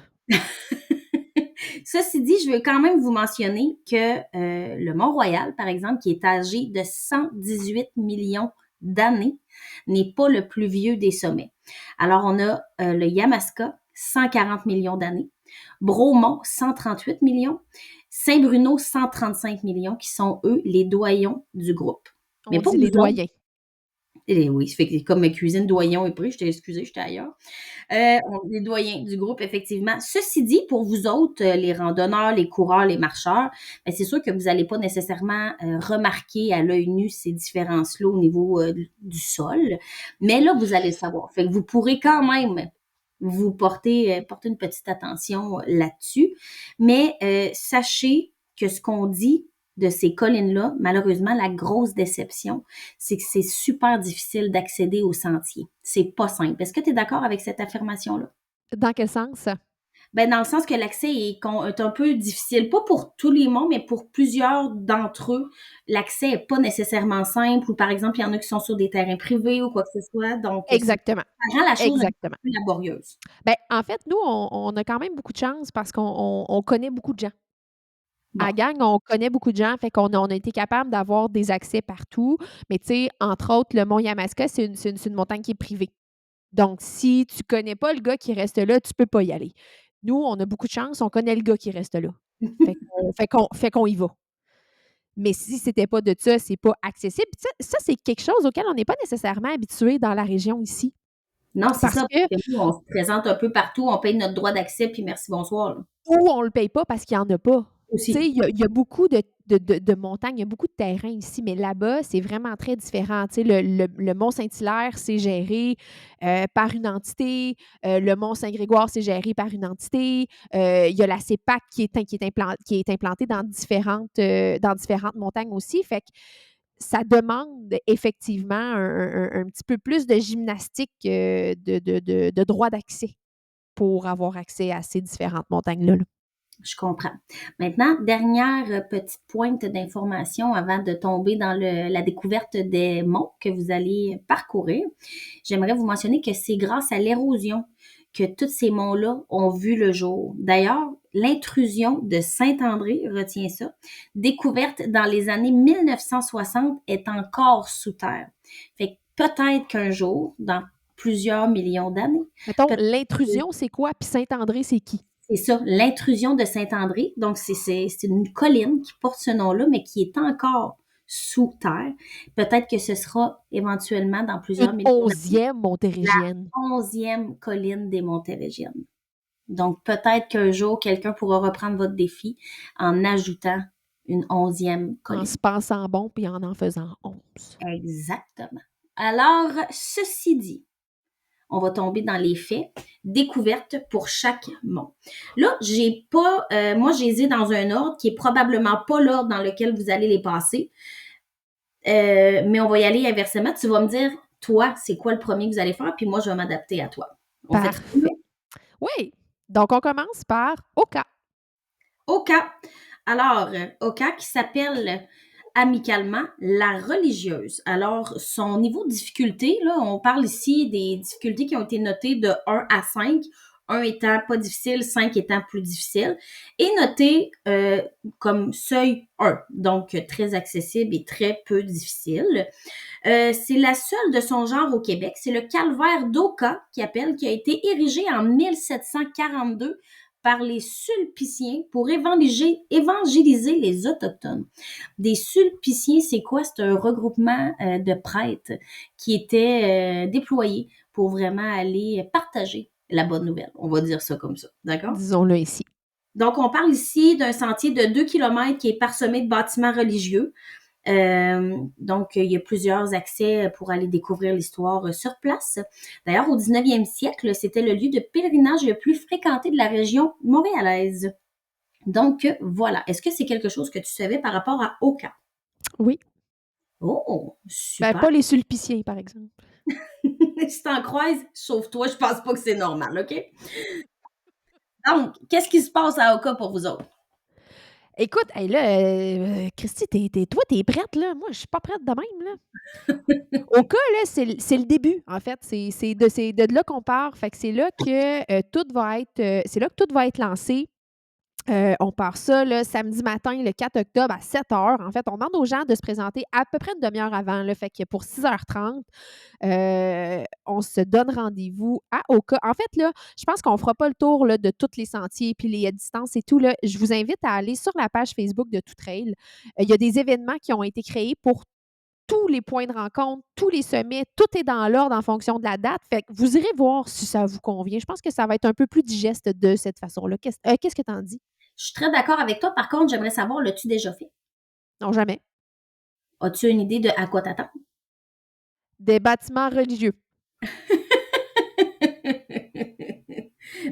Ceci dit, je veux quand même vous mentionner que le Mont-Royal, par exemple, qui est âgé de 118 millions d'années, n'est pas le plus vieux des sommets. Alors, on a le Yamaska, 140 millions d'années, Bromont, 138 millions, Saint-Bruno, 135 millions, qui sont, eux, les doyens du groupe. Mais On pour dit vous les autres, doyens. oui, ça fait que comme ma cuisine doyen et prix, j'étais ailleurs. Les doyens du groupe, effectivement. Ceci dit, pour vous autres, les randonneurs, les coureurs, les marcheurs, ben, c'est sûr que vous n'allez pas nécessairement remarquer à l'œil nu ces différences-là au niveau du sol. Mais là, vous allez le savoir. Fait que vous pourrez quand même vous porter une petite attention là-dessus. Mais sachez que ce qu'on dit de ces collines-là, malheureusement, la grosse déception, c'est que c'est super difficile d'accéder aux sentiers. C'est pas simple. Est-ce que tu es d'accord avec cette affirmation-là? Dans quel sens? Ben, dans le sens que l'accès est un peu difficile, pas pour tous les monts, mais pour plusieurs d'entre eux, l'accès est pas nécessairement simple, ou par exemple, il y en a qui sont sur des terrains privés ou quoi que ce soit, donc ça Exactement. rend la chose un peu Exactement. plus laborieuse. Ben, en fait, nous, on a quand même beaucoup de chance parce qu'on connaît beaucoup de gens. À Bon. gang, on connaît beaucoup de gens, fait qu'on a été capable d'avoir des accès partout. Mais tu sais, entre autres, le mont Yamaska, c'est une montagne qui est privée. Donc, si tu connais pas le gars qui reste là, tu peux pas y aller. Nous, on a beaucoup de chance, on connaît le gars qui reste là. Fait qu'on y va. Mais si c'était pas de ça, c'est pas accessible. Puis ça, c'est quelque chose auquel on n'est pas nécessairement habitué dans la région ici. Non, c'est Parce ça, que parce que nous, on se présente un peu partout, on paye notre droit d'accès, puis merci, bonsoir, là. ou on le paye pas parce qu'il y en a pas. Tu sais, Aussi. il y a beaucoup de montagnes, il y a beaucoup de terrain ici, mais là-bas, c'est vraiment très différent. Tu sais, le Mont-Saint-Hilaire, c'est géré, par une entité, le Mont-Saint-Grégoire, c'est géré par une entité, il y a la CEPAC qui est implantée dans différentes montagnes aussi. Fait que ça demande effectivement un petit peu plus de gymnastique, de droit d'accès pour avoir accès à ces différentes montagnes-là, là. Je comprends. Maintenant, dernière petite pointe d'information avant de tomber dans la découverte des monts que vous allez parcourir. J'aimerais vous mentionner que c'est grâce à l'érosion que tous ces monts-là ont vu le jour. D'ailleurs, l'intrusion de Saint-André, retiens ça, découverte dans les années 1960, est encore sous terre. Fait que peut-être qu'un jour, dans plusieurs millions d'années, Mettons, peut-être l'intrusion, c'est quoi? Puis Saint-André, c'est qui? c'est ça, l'intrusion de Saint-André. Donc, c'est une colline qui porte ce nom-là, mais qui est encore sous terre. Peut-être que ce sera éventuellement dans Une plusieurs millions d'années 11e la montérégienne. 11e colline des Montérégiennes. Donc, peut-être qu'un jour, quelqu'un pourra reprendre votre défi en ajoutant une 11e En se colline. pensant bon puis en faisant 11. Exactement. Alors, ceci dit, on va tomber dans les faits. Découverte pour chaque mont. Là, moi, je les ai dans un ordre qui est probablement pas l'ordre dans lequel vous allez les passer. Mais on va y aller inversement. Tu vas me dire, toi, c'est quoi le premier que vous allez faire, puis moi, je vais m'adapter à toi. On fait ça comme ça? Parfait. Oui. Donc, on commence par Oka. Oka. Alors, Oka qui s'appelle amicalement la religieuse. Alors, son niveau de difficulté, là, on parle ici des difficultés qui ont été notées de 1 à 5, 1 étant pas difficile, 5 étant plus difficile, et noté comme seuil 1, donc très accessible et très peu difficile. C'est la seule de son genre au Québec. C'est le calvaire d'Oka qui a été érigé en 1742 par les Sulpiciens pour évangéliser les Autochtones. Des Sulpiciens, c'est quoi? C'est un regroupement de prêtres qui étaient déployés pour vraiment aller partager la bonne nouvelle. On va dire ça comme ça. D'accord? Disons-le ici. Donc, on parle ici d'un sentier de 2 kilomètres qui est parsemé de bâtiments religieux. Donc, il y a plusieurs accès pour aller découvrir l'histoire sur place. D'ailleurs, au 19e siècle, c'était le lieu de pèlerinage le plus fréquenté de la région montréalaise. Donc, voilà. Est-ce que c'est quelque chose que tu savais par rapport à Oka? Oui. Oh, Ben, super. pas les Sulpiciens, par exemple. Si t'en croises, sauve-toi, je pense pas que c'est normal, OK? Donc, qu'est-ce qui se passe à Oka pour vous autres? Écoute, hey, là, Christy, toi, t'es prête, là? Moi, je suis pas prête de même, là. Au cas, là, c'est le début, en fait. C'est de là qu'on part. Fait que c'est là que tout va être, c'est là que tout va être lancé. On part ça là, samedi matin, le 4 octobre à 7 heures. En fait, on demande aux gens de se présenter à peu près une demi-heure avant. Là, fait que pour 6h30, on se donne rendez-vous à Oka. En fait, là, je pense qu'on ne fera pas le tour là, de tous les sentiers puis les distances et tout. Là. Je vous invite à aller sur la page Facebook de Tout Trail. Il y a des événements qui ont été créés pour tous les points de rencontre, tous les sommets, tout est dans l'ordre en fonction de la date. Fait que vous irez voir si ça vous convient. Je pense que ça va être un peu plus digeste de cette façon-là. Qu'est-ce que tu en dis? Je suis très d'accord avec toi. Par contre, j'aimerais savoir, l'as-tu déjà fait? Non, jamais. As-tu une idée de à quoi t'attends? Des bâtiments religieux.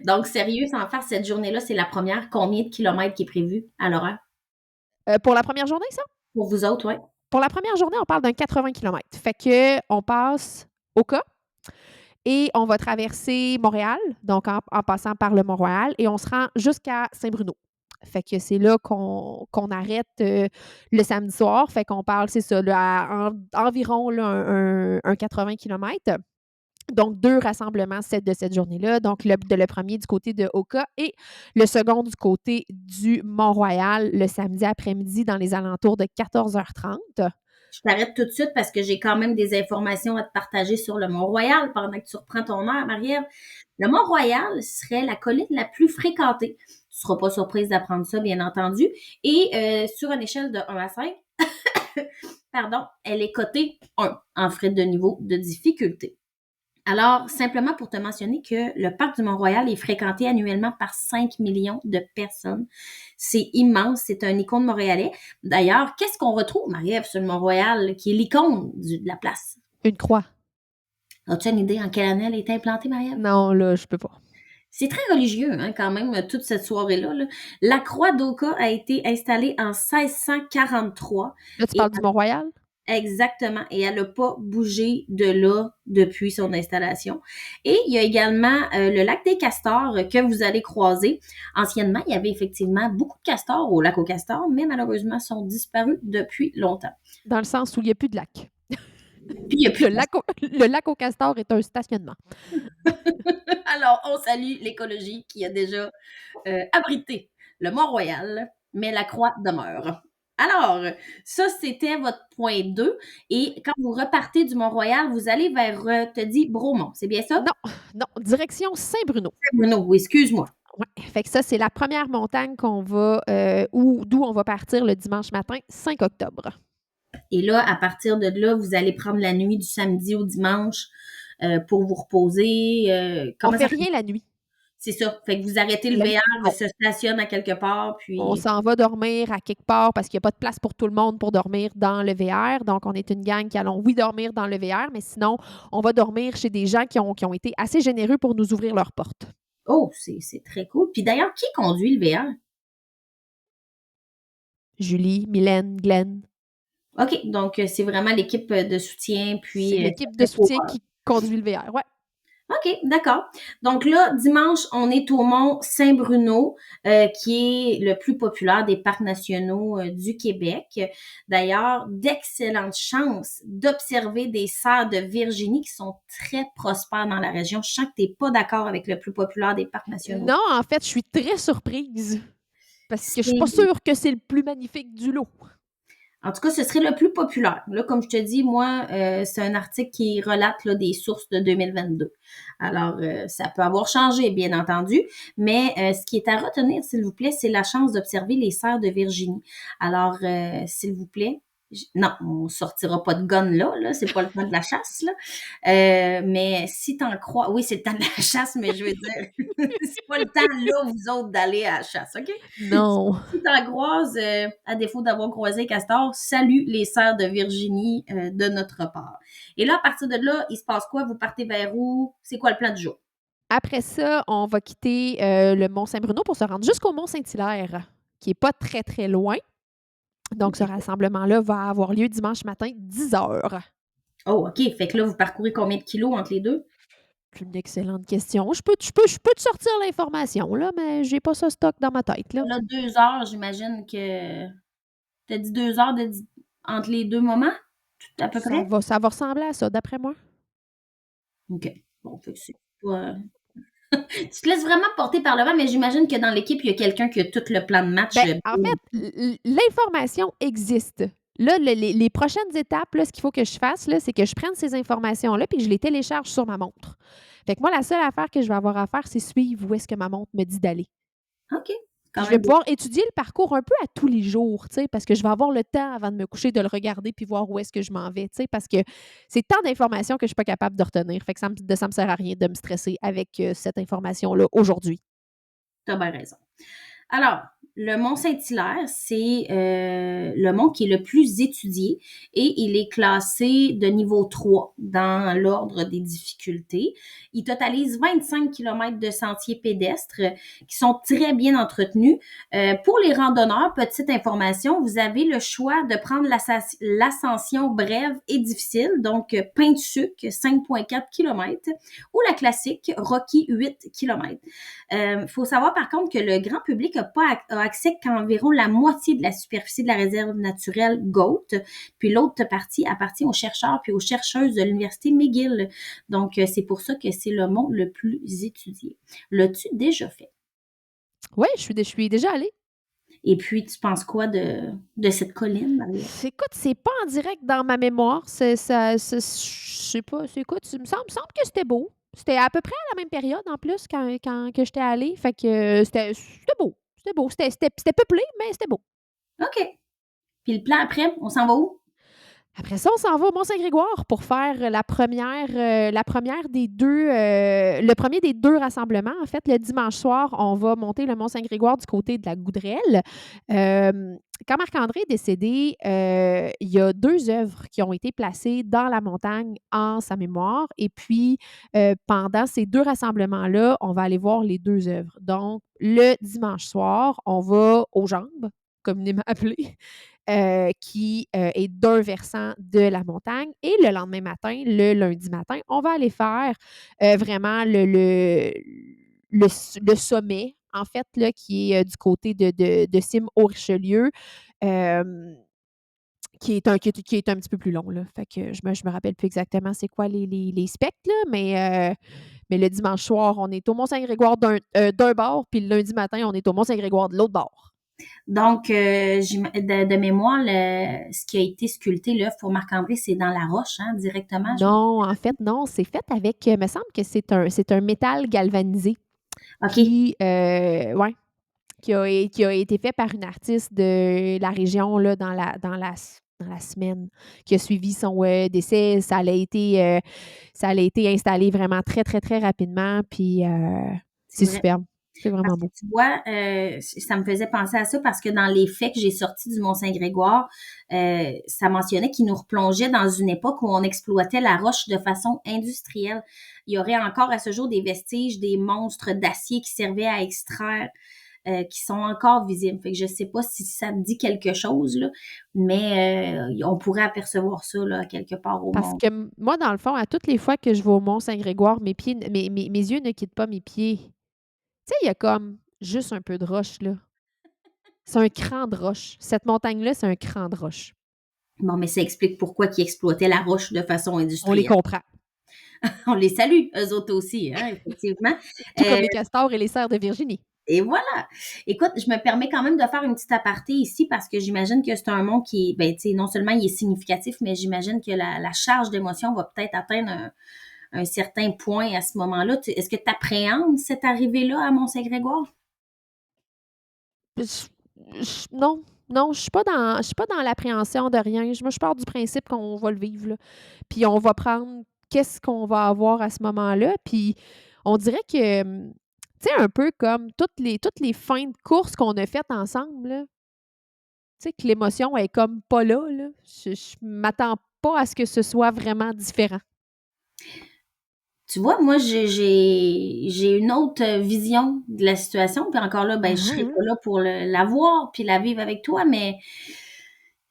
Donc, sérieux, sans faire cette journée-là, c'est la première. Combien de kilomètres qui est prévu à l'horaire? Pour la première journée, ça? Pour vous autres, oui. Pour la première journée, on parle d'un 80 km. Fait que on passe au cas et on va traverser Montréal, donc en passant par le Mont-Royal, et on se rend jusqu'à Saint-Bruno. Fait que c'est là qu'on arrête le samedi soir. Fait qu'on parle, c'est ça, là, environ là, un 80 km. Donc, 2 rassemblements de cette journée-là. Donc, le premier du côté de Oka et le second du côté du Mont-Royal le samedi après-midi dans les alentours de 14h30. Je t'arrête tout de suite parce que j'ai quand même des informations à te partager sur le Mont-Royal pendant que tu reprends ton heure, Marie-Ève. Le Mont-Royal serait la colline la plus fréquentée. Tu ne seras pas surprise d'apprendre ça, bien entendu. Et sur une échelle de 1 à 5, pardon, elle est cotée 1 en frais de niveau de difficulté. Alors, simplement pour te mentionner que le parc du Mont-Royal est fréquenté annuellement par 5 millions de personnes. C'est immense, c'est un icône montréalais. D'ailleurs, qu'est-ce qu'on retrouve, Marie-Ève, sur le Mont-Royal, qui est l'icône de la place? Une croix. As-tu une idée en quelle année elle a été implantée, Marie-Ève? Non, là, je peux pas. C'est très religieux, hein, quand même, toute cette soirée-là. Là. La croix d'Oka a été installée en 1643. Là, tu Et parles du Mont-Royal? exactement. Et elle n'a pas bougé de là depuis son installation. Et il y a également le lac des Castors que vous allez croiser. Anciennement, il y avait effectivement beaucoup de castors au lac aux Castors, mais malheureusement, sont disparus depuis longtemps. Dans le sens où il n'y a plus de lac. Puis, il n'y a plus Le lac aux Castors est un stationnement. Alors, on salue l'écologie qui a déjà abrité le Mont-Royal, mais la croix demeure. Alors, ça, c'était votre point 2. Et quand vous repartez du Mont-Royal, vous allez vers, te dit, Bromont. C'est bien ça? Non, direction Saint-Bruno. Bruno, oui, excuse-moi. Ouais. Fait que ça, c'est la première montagne qu'on va, d'où on va partir le dimanche matin, 5 octobre. Et là, à partir de là, vous allez prendre la nuit du samedi au dimanche pour vous reposer. On fait rien la nuit. C'est ça. Fait que vous arrêtez le VR, se stationne à quelque part, puis... On s'en va dormir à quelque part parce qu'il n'y a pas de place pour tout le monde pour dormir dans le VR. Donc, on est une gang qui allons, oui, dormir dans le VR, mais sinon, on va dormir chez des gens qui ont été assez généreux pour nous ouvrir leurs portes. Oh, c'est très cool. Puis d'ailleurs, qui conduit le VR? Julie, Mylène, Glenn. OK, donc c'est vraiment l'équipe de soutien, puis... C'est l'équipe de soutien qui conduit le VR, ouais. OK, d'accord. Donc là, dimanche, on est au mont Saint-Bruno, qui est le plus populaire des parcs nationaux du Québec. D'ailleurs, d'excellentes chances d'observer des cerfs de Virginie qui sont très prospères dans la région. Je sens que tu n'es pas d'accord avec le plus populaire des parcs nationaux. Non, en fait, je suis très surprise parce que je suis C'est- pas sûre que c'est le plus magnifique du lot. En tout cas, ce serait le plus populaire. Là, comme je te dis, moi, c'est un article qui relate là, des sources de 2022. Alors, ça peut avoir changé, bien entendu, mais ce qui est à retenir, s'il vous plaît, c'est la chance d'observer les cerfs de Virginie. Alors, s'il vous plaît, non, on sortira pas de gun là, c'est pas le temps de la chasse, là. Mais si t'en crois, oui, c'est le temps de la chasse, mais je veux dire, c'est pas le temps là, vous autres, d'aller à la chasse, OK? Non. Si t'en croises, à défaut d'avoir croisé Castor, salue les cerfs de Virginie de notre part. Et là, à partir de là, il se passe quoi? Vous partez vers où? C'est quoi le plan du jour? Après ça, on va quitter le Mont-Saint-Bruno pour se rendre jusqu'au Mont-Saint-Hilaire, qui est pas très, très loin. Donc, ce rassemblement-là va avoir lieu dimanche matin, 10h. Oh, OK. Fait que là, vous parcourez combien de kilos entre les deux? C'est une excellente question. Je peux te sortir l'information, là, mais j'ai pas ça stock dans ma tête, là. Là, 2 heures, j'imagine que t'as dit 2 heures entre les deux moments, à peu près? Ça va ressembler à ça, d'après moi. OK. Bon, fait que c'est pas. Tu te laisses vraiment porter par le vent, mais j'imagine que dans l'équipe, il y a quelqu'un qui a tout le plan de match. Ben, en fait, l'information existe. Là, les prochaines étapes, là, ce qu'il faut que je fasse, là, c'est que je prenne ces informations-là puis que je les télécharge sur ma montre. Fait que moi, la seule affaire que je vais avoir à faire, c'est suivre où est-ce que ma montre me dit d'aller. OK. Puis Quand je vais même bien. pouvoir étudier le parcours un peu à tous les jours, tu sais, parce que je vais avoir le temps avant de me coucher de le regarder puis voir où est-ce que je m'en vais, tu sais, parce que c'est tant d'informations que je suis pas capable de retenir. Fait que ça me sert à rien de me stresser avec cette information-là aujourd'hui. T'as bien raison. Alors, le mont Saint-Hilaire, c'est le mont qui est le plus étudié et il est classé de niveau 3 dans l'ordre des difficultés. Il totalise 25 kilomètres de sentiers pédestres qui sont très bien entretenus. Pour les randonneurs, petite information, vous avez le choix de prendre l'ascension brève et difficile, donc Pain de Sucre, 5,4 kilomètres, ou la classique Rocky, 8 kilomètres. Faut savoir par contre que le grand public a accès qu'à environ la moitié de la superficie de la réserve naturelle GOAT, puis l'autre partie appartient aux chercheurs puis aux chercheuses de l'université McGill. Donc, c'est pour ça que c'est le mont le plus étudié. L'as-tu déjà fait? Oui, je suis déjà allée. Et puis, tu penses quoi de cette colline, Maria? Écoute, c'est pas en direct dans ma mémoire. Je sais pas. Écoute, il me semble que c'était beau. C'était à peu près à la même période en plus quand que j'étais allée. Fait que c'était beau. C'était beau. C'était peuplé, mais c'était beau. OK. Puis le plan après, on s'en va où? Après ça, on s'en va au Mont-Saint-Grégoire pour faire la première des deux, le premier des deux rassemblements. En fait, le dimanche soir, on va monter le Mont-Saint-Grégoire du côté de la Goudrelle. Quand Marc-André est décédé, il y a deux œuvres qui ont été placées dans la montagne en sa mémoire. Et puis, pendant ces deux rassemblements-là, on va aller voir les deux œuvres. Donc, le dimanche soir, on va aux Jambes, communément appelé, qui est d'un versant de la montagne. Et le lendemain matin, le lundi matin, on va aller faire vraiment le sommet, en fait, là, qui est du côté de Cîmes-au-Richelieu, qui est un petit peu plus long. Là. Fait que je me rappelle plus exactement c'est quoi les specs, là, mais le dimanche soir, on est au Mont-Saint-Grégoire d'un bord, puis le lundi matin, on est au Mont-Saint-Grégoire de l'autre bord. Donc, de mémoire, ce qui a été sculpté, l'œuvre pour Marc-André, c'est dans la roche, hein, directement. Non, en fait, non, c'est fait avec, me semble que c'est un métal galvanisé OK. qui, ouais, qui a été fait par une artiste de la région là, dans la semaine qui a suivi son décès. Ça a été installé vraiment très, très, très rapidement, puis C'est c'est vrai. superbe. C'est Parce vraiment que beau. tu vois, ça me faisait penser à ça parce que dans les faits que j'ai sortis du Mont-Saint-Grégoire, ça mentionnait qu'il nous replongeait dans une époque où on exploitait la roche de façon industrielle. Il y aurait encore à ce jour des vestiges, des monstres d'acier qui servaient à extraire, qui sont encore visibles. Fait que je sais pas si ça te dit quelque chose, là, mais on pourrait apercevoir ça là, quelque part au Parce monde. que moi, dans le fond, à toutes les fois que je vais au Mont-Saint-Grégoire, mes yeux ne quittent pas mes pieds. Tu sais, il y a comme juste un peu de roche, là. C'est un cran de roche. Cette montagne-là, c'est un cran de roche. Bon, mais ça explique pourquoi ils exploitaient la roche de façon On les industrielle. comprend. On les salue, eux autres aussi, hein, effectivement. Tout Euh, comme les castors et les cerfs de Virginie. et voilà. Écoute, je me permets quand même de faire une petite aparté ici parce que j'imagine que c'est un mot qui est, ben, tu sais, non seulement il est significatif, mais j'imagine que la charge d'émotion va peut-être atteindre un certain point à ce moment-là. Est-ce que tu appréhendes cette arrivée-là à Mont-Saint-Grégoire? Non, non, je suis pas dans l'appréhension de rien. Moi, je pars du principe qu'on va le vivre, là. Puis on va prendre qu'est-ce qu'on va avoir à ce moment-là. Puis on dirait que, tu sais, un peu comme toutes les fins de course qu'on a faites ensemble, là, tu sais, que l'émotion est comme pas là, là. Je m'attends pas à ce que ce soit vraiment différent. Tu vois, moi, j'ai une autre vision de la situation. Puis encore là, ben, je serai Ah, pas là pour la voir puis la vivre avec toi, mais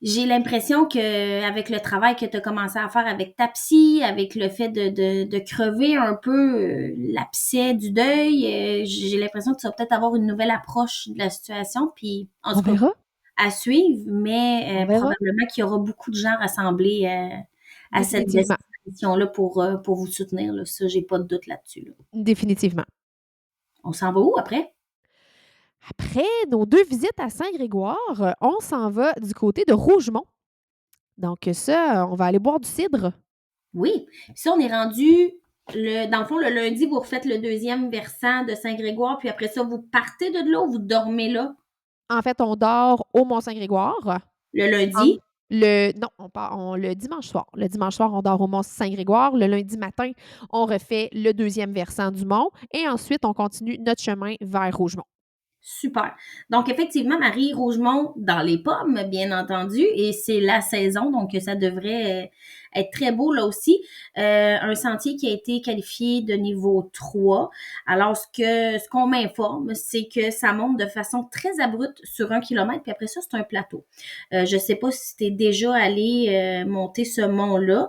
J'ai l'impression que avec le travail que tu as commencé à faire avec ta psy, avec le fait de crever un peu l'abcès du deuil, j'ai l'impression que tu vas peut-être avoir une nouvelle approche de la situation. Puis, en On tout cas, verra. à suivre, On mais verra. probablement qu'il y aura beaucoup de gens rassemblés à cette Définitivement. destination-là pour vous soutenir. Là. Ça, j'ai pas de doute là-dessus. Là. Définitivement. On s'en va où après? Après nos 2 visites à Saint-Grégoire, on s'en va du côté de Rougemont. Donc ça, on va aller boire du cidre. Oui. Puis ça, on est rendu, dans le fond, le lundi, vous refaites le deuxième versant de Saint-Grégoire, puis après ça, vous partez de là ou vous dormez là En fait, on dort au Mont-Saint-Grégoire. le En lundi. non, on part le dimanche soir. Le dimanche soir, on dort au Mont-Saint-Grégoire. Le lundi matin, on refait le deuxième versant du mont et ensuite, on continue notre chemin vers Rougemont. Super. Donc, effectivement, Marie Rougemont dans les pommes, bien entendu, et c'est la saison, donc ça devrait être très beau là aussi. Un sentier qui a été qualifié de niveau 3. Alors, ce qu'on m'informe, c'est que ça monte de façon très abrupte sur 1 kilomètre, puis après ça, c'est un plateau. Je sais pas si tu es déjà allé monter ce mont-là,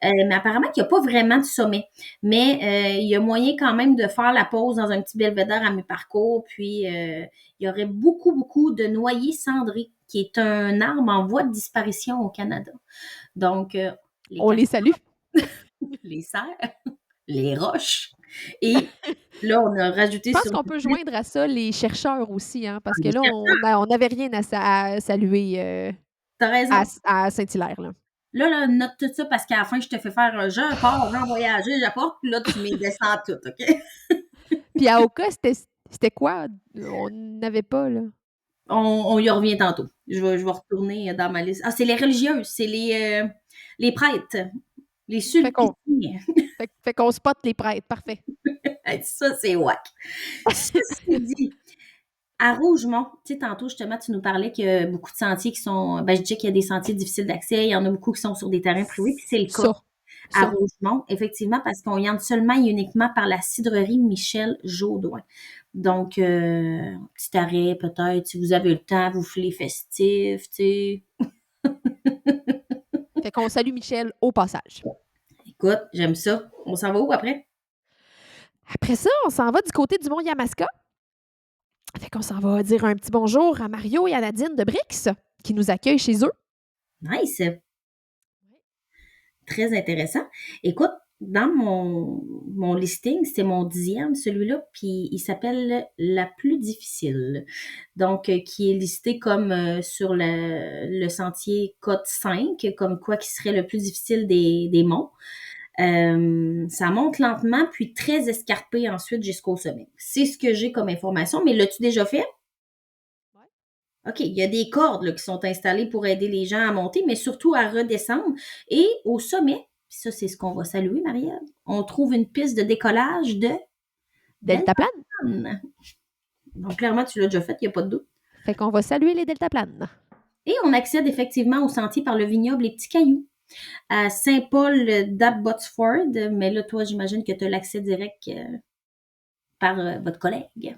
mais apparemment qu'il n'y a pas vraiment de sommet. Mais il y a moyen quand même de faire la pause dans un petit belvédère à mi-parcours. Puis, il y aurait beaucoup, beaucoup de noyer cendré, qui est un arbre en voie de disparition au Canada. Donc, les On les salue. les cerfs, les roches. Et là, on a rajouté Je pense sur qu'on le peut plus joindre à ça les chercheurs aussi, hein, parce que les là, chercheurs. on n'avait rien à saluer T'as raison. à Saint-Hilaire. Là. Là, note tout ça parce qu'à la fin, je te fais faire un jeu, pars, va voyager, j'apporte, puis là, tu m'y descends tout, OK? Puis à Oka, c'était quoi? On n'avait pas, là. On y revient tantôt. Je vais retourner dans ma liste. Ah, c'est les religieuses, c'est les prêtres, les Fait qu'on sulpiciens. fait qu'on spot les prêtres. Parfait. Ça, c'est whack. Ceci dit, à Rougemont, tu sais, tantôt, justement, tu nous parlais qu'il y a beaucoup de sentiers qui sont. Ben, je disais qu'il y a des sentiers difficiles d'accès, il y en a beaucoup qui sont sur des terrains privés, puis c'est le cas Ça. à Ça. Rougemont, effectivement, parce qu'on y entre seulement et uniquement par la cidrerie Michel Jaudoin. Donc, petit arrêt, peut-être, si vous avez le temps, vous faites les festifs, tu sais. Fait qu'on salue Michel au passage. Écoute, j'aime ça. On s'en va où après? Après ça, on s'en va du côté du mont Yamaska. Fait qu'on s'en va dire un petit bonjour à Mario et à Nadine de Brix qui nous accueillent chez eux. Nice. Très intéressant. Écoute, dans mon listing, c'était mon 10e, celui-là, puis il s'appelle La plus difficile. Donc, qui est listé comme sur le sentier Côte 5, comme quoi qui serait le plus difficile des monts. Ça monte lentement, puis très escarpé ensuite jusqu'au sommet. C'est ce que j'ai comme information, mais l'as-tu déjà fait? Ouais. OK, il y a des cordes là, qui sont installées pour aider les gens à monter, mais surtout à redescendre. Et au sommet, puis ça, c'est ce qu'on va saluer, Marielle, on trouve une piste de décollage de Deltaplane. deltaplane. Donc, clairement, tu l'as déjà fait, il n'y a pas de doute. Fait qu'on va saluer les deltaplanes. Et on accède effectivement au sentier par le vignoble Les Petits Cailloux à Saint-Paul d'Abbotsford. Mais là, toi, j'imagine que tu as l'accès direct par votre collègue.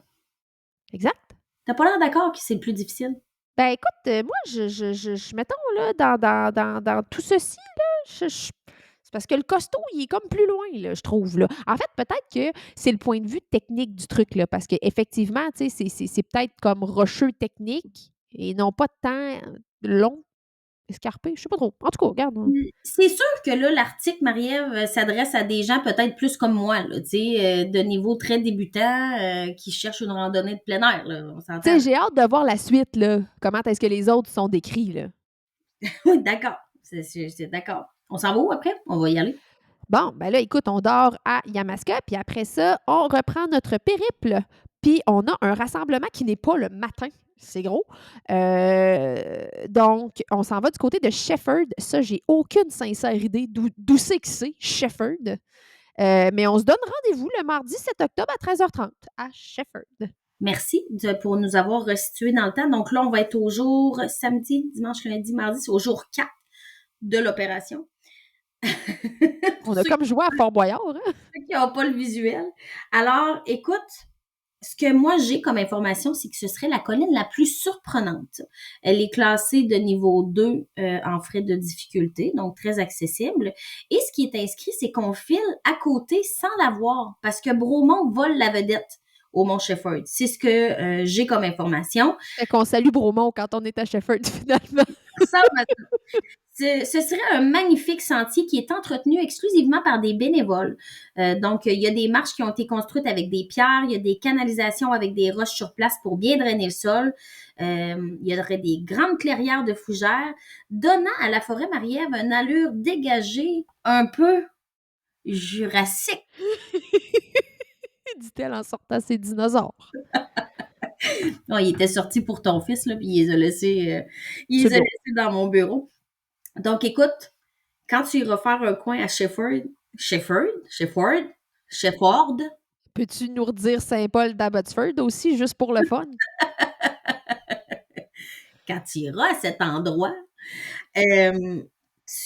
Exact. T'as pas l'air d'accord que c'est le plus difficile? Ben écoute, moi, mettons, là, dans tout ceci, là, c'est parce que le costaud, il est comme plus loin, là, je trouve. Là. En fait, peut-être que c'est le point de vue technique du truc, là, parce qu'effectivement, tu sais, c'est peut-être comme rocheux technique et non pas tant long, escarpé, je sais pas trop. En tout cas, regarde. C'est sûr que là, l'article, Marie-Ève, s'adresse à des gens peut-être plus comme moi, là, tu sais, de niveau très débutant, qui cherchent une randonnée de plein air, là, on Tu s'entend. sais, j'ai hâte de voir la suite, là. Comment est-ce que les autres sont décrits, là. Oui, d'accord. C'est d'accord. On s'en va où après? On va y aller. Bon, ben là, écoute, on dort à Yamaska, puis après ça, on reprend notre périple, puis on a un rassemblement qui n'est pas le matin. C'est gros. Donc, on s'en va du côté de Shefford. Ça, j'ai aucune sincère idée d'où c'est que c'est, Shefford. Mais on se donne rendez-vous le mardi 7 octobre à 13h30 à Shefford. Merci pour nous avoir resitués dans le temps. Donc là, on va être au jour samedi, dimanche, lundi, mardi. C'est au jour 4 de l'opération. Pour On a ceux comme joué à Fort Boyard. Hein? qui n'ont pas le visuel. Alors, écoute, ce que moi j'ai comme information, c'est que ce serait la colline la plus surprenante. Elle est classée de niveau 2 en frais de difficulté, donc très accessible. Et ce qui est inscrit, c'est qu'on file à côté sans la voir, parce que Bromont vole la vedette au Mont Shefford. C'est ce que j'ai comme information. Fait qu'on salue Bromont quand on est à Shefford, finalement. Ça, ce serait un magnifique sentier qui est entretenu exclusivement par des bénévoles. Donc, il y a des marches qui ont été construites avec des pierres, il y a des canalisations avec des roches sur place pour bien drainer le sol. Il y aurait des grandes clairières de fougères, donnant à la forêt Marie-Ève une allure dégagée, un peu jurassique. Dit-elle en sortant ses dinosaures. Oh, il était sorti pour ton fils, là, puis il les a laissés dans mon bureau. Donc, écoute, quand tu iras faire un coin à Shefford, Peux-tu nous redire Saint-Paul d'Abbotsford aussi, juste pour le fun? quand tu iras à cet endroit, euh,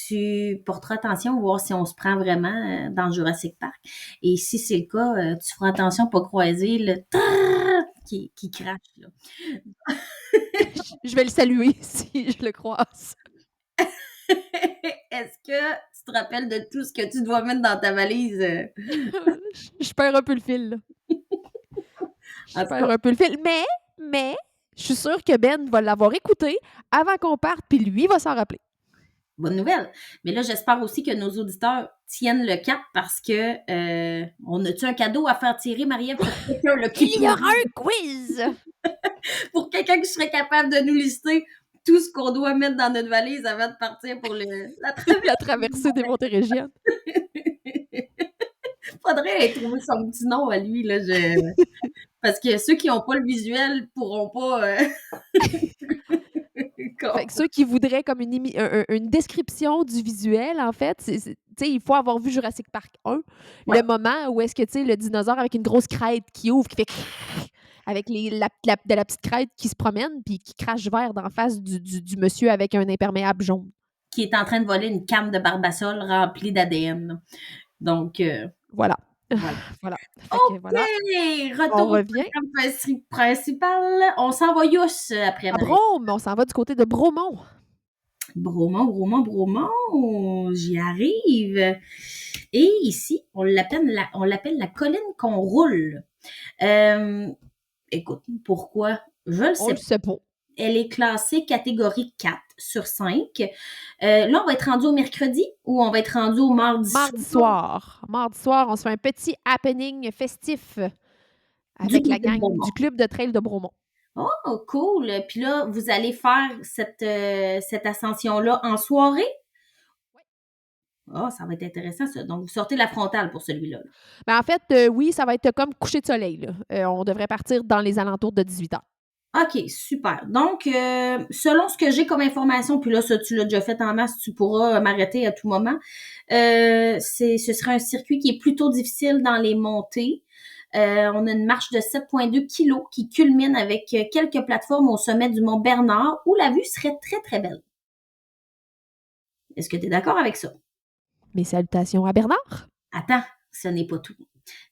tu porteras attention à voir si on se prend vraiment dans Jurassic Park. Et si c'est le cas, tu feras attention à ne pas croiser le trrrr qui crache. Là. Je vais le saluer si je le croise. Est-ce que tu te rappelles de tout ce que tu dois mettre dans ta valise? Je perds un peu le fil, là. Je perds un peu le fil. Mais, je suis sûre que Ben va l'avoir écouté avant qu'on parte, puis lui va s'en rappeler. Bonne nouvelle. Mais là, j'espère aussi que nos auditeurs tiennent le cap parce que on a-tu un cadeau à faire tirer, Marie-Ève, pour quelqu'un Il y aura un quiz! pour quelqu'un qui serait capable de nous lister tout ce qu'on doit mettre dans notre valise avant de partir pour la traversée des Montérégiennes. Faudrait trouver son petit nom à lui, là. Parce que ceux qui n'ont pas le visuel pourront pas. Fait que ceux qui voudraient comme une description du visuel, en fait, il faut avoir vu Jurassic Park 1, Ouais. le moment où est-ce que le dinosaure avec une grosse crête qui ouvre, qui fait avec de la petite crête qui se promène puis qui crache verre d'en face du monsieur avec un imperméable jaune. Qui est en train de voler une canne de Barbasol remplie d'ADN. Donc, voilà. Voilà. Fait OK! que voilà. Retour On revient. au programme principal. On s'en va Youss après À Marie. Brome, on s'en va du côté de Bromont. Bromont, j'y arrive. Et ici, on l'appelle la colline qu'on roule. Écoute, pourquoi? Je le On sais le pas. sait pas. Elle est classée catégorie 4 sur 5. Là, on va être rendu au mercredi ou on va être rendu au mardi soir. Mardi soir, on se fait un petit happening festif avec la gang du club de trail de Bromont. Oh, cool! Puis là, vous allez faire cette ascension-là en soirée? Oui. Ah, ça va être intéressant, ça. Donc, vous sortez la frontale pour celui-là. Ben, en fait, oui, ça va être comme coucher de soleil. Là. On devrait partir dans les alentours de 18 h. OK, super. Donc, selon ce que j'ai comme information, puis là, ça, tu l'as déjà fait en masse, tu pourras m'arrêter à tout moment. Ce sera un circuit qui est plutôt difficile dans les montées. On a une marche de 7,2 kilos qui culmine avec quelques plateformes au sommet du mont Bernard où la vue serait très, très belle. Est-ce que tu es d'accord avec ça? Mes salutations à Bernard. Attends, ce n'est pas tout.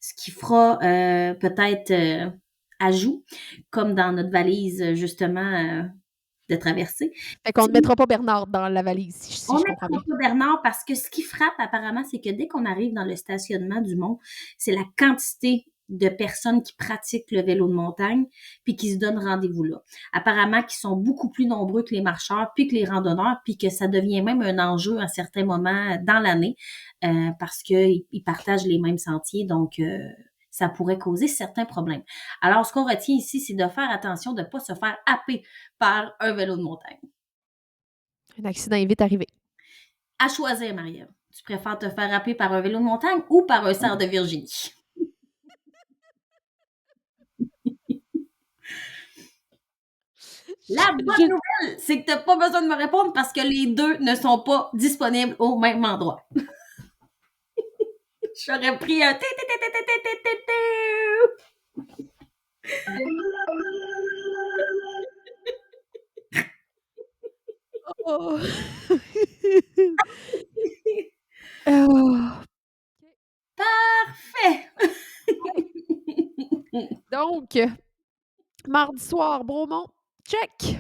Ce qui fera peut-être ajout, comme dans notre valise, justement, de traversée. Fait qu'on ne mettra pas Bernard dans la valise, si je comprends bien. On mettra pas Bernard parce que ce qui frappe apparemment, c'est que dès qu'on arrive dans le stationnement du mont, c'est la quantité de personnes qui pratiquent le vélo de montagne puis qui se donnent rendez-vous là. Apparemment qu'ils sont beaucoup plus nombreux que les marcheurs puis que les randonneurs puis que ça devient même un enjeu à certains moments dans l'année parce qu'ils partagent les mêmes sentiers. Donc, ça pourrait causer certains problèmes. Alors, ce qu'on retient ici, c'est de faire attention de ne pas se faire happer par un vélo de montagne. Un accident est vite arrivé. À choisir, Marie-Ève. Tu préfères te faire happer par un vélo de montagne ou par un cerf de Virginie? La bonne nouvelle, c'est que tu n'as pas besoin de me répondre parce que les deux ne sont pas disponibles au même endroit. J'aurais pris un... Oh. Oh. Parfait! Donc, mardi soir, Bromont, check!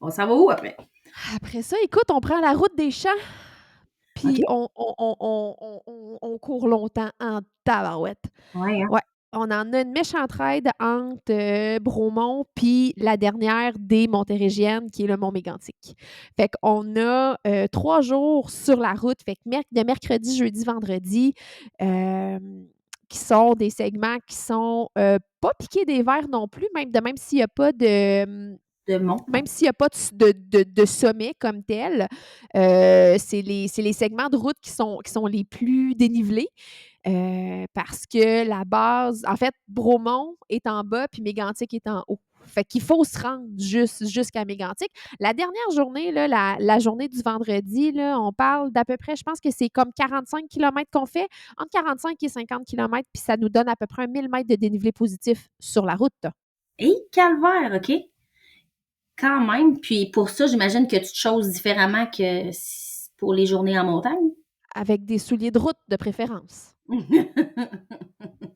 On s'en va où après? Après ça, écoute, on prend la route des champs, OK. puis on court longtemps en tabarouette. Ouais, hein? Ouais, on en a une méchante raide entre, Bromont puis la dernière des Montérégiennes qui est le Mont Mégantic. Fait qu'on a, 3 jours sur la route, fait que de mercredi, jeudi, vendredi, qui sont des segments qui sont, pas piqués des verres non plus, même s'il y a pas de, De Mont. même s'il y a pas de sommet comme tel, c'est les segments de route qui sont les plus dénivelés. Parce que la base en fait, Bromont est en bas puis Mégantic est en haut. Fait qu'il faut se rendre jusqu'à Mégantic. La dernière journée, là, la journée du vendredi, là, on parle d'à peu près, je pense que c'est comme 45 kilomètres qu'on fait, entre 45 et 50 kilomètres, puis ça nous donne à peu près 1 000 mètres de dénivelé positif sur la route, Et calvaire, OK. Quand même. Puis pour ça, j'imagine que tu te choses différemment que pour les journées en montagne. avec des souliers de route de préférence.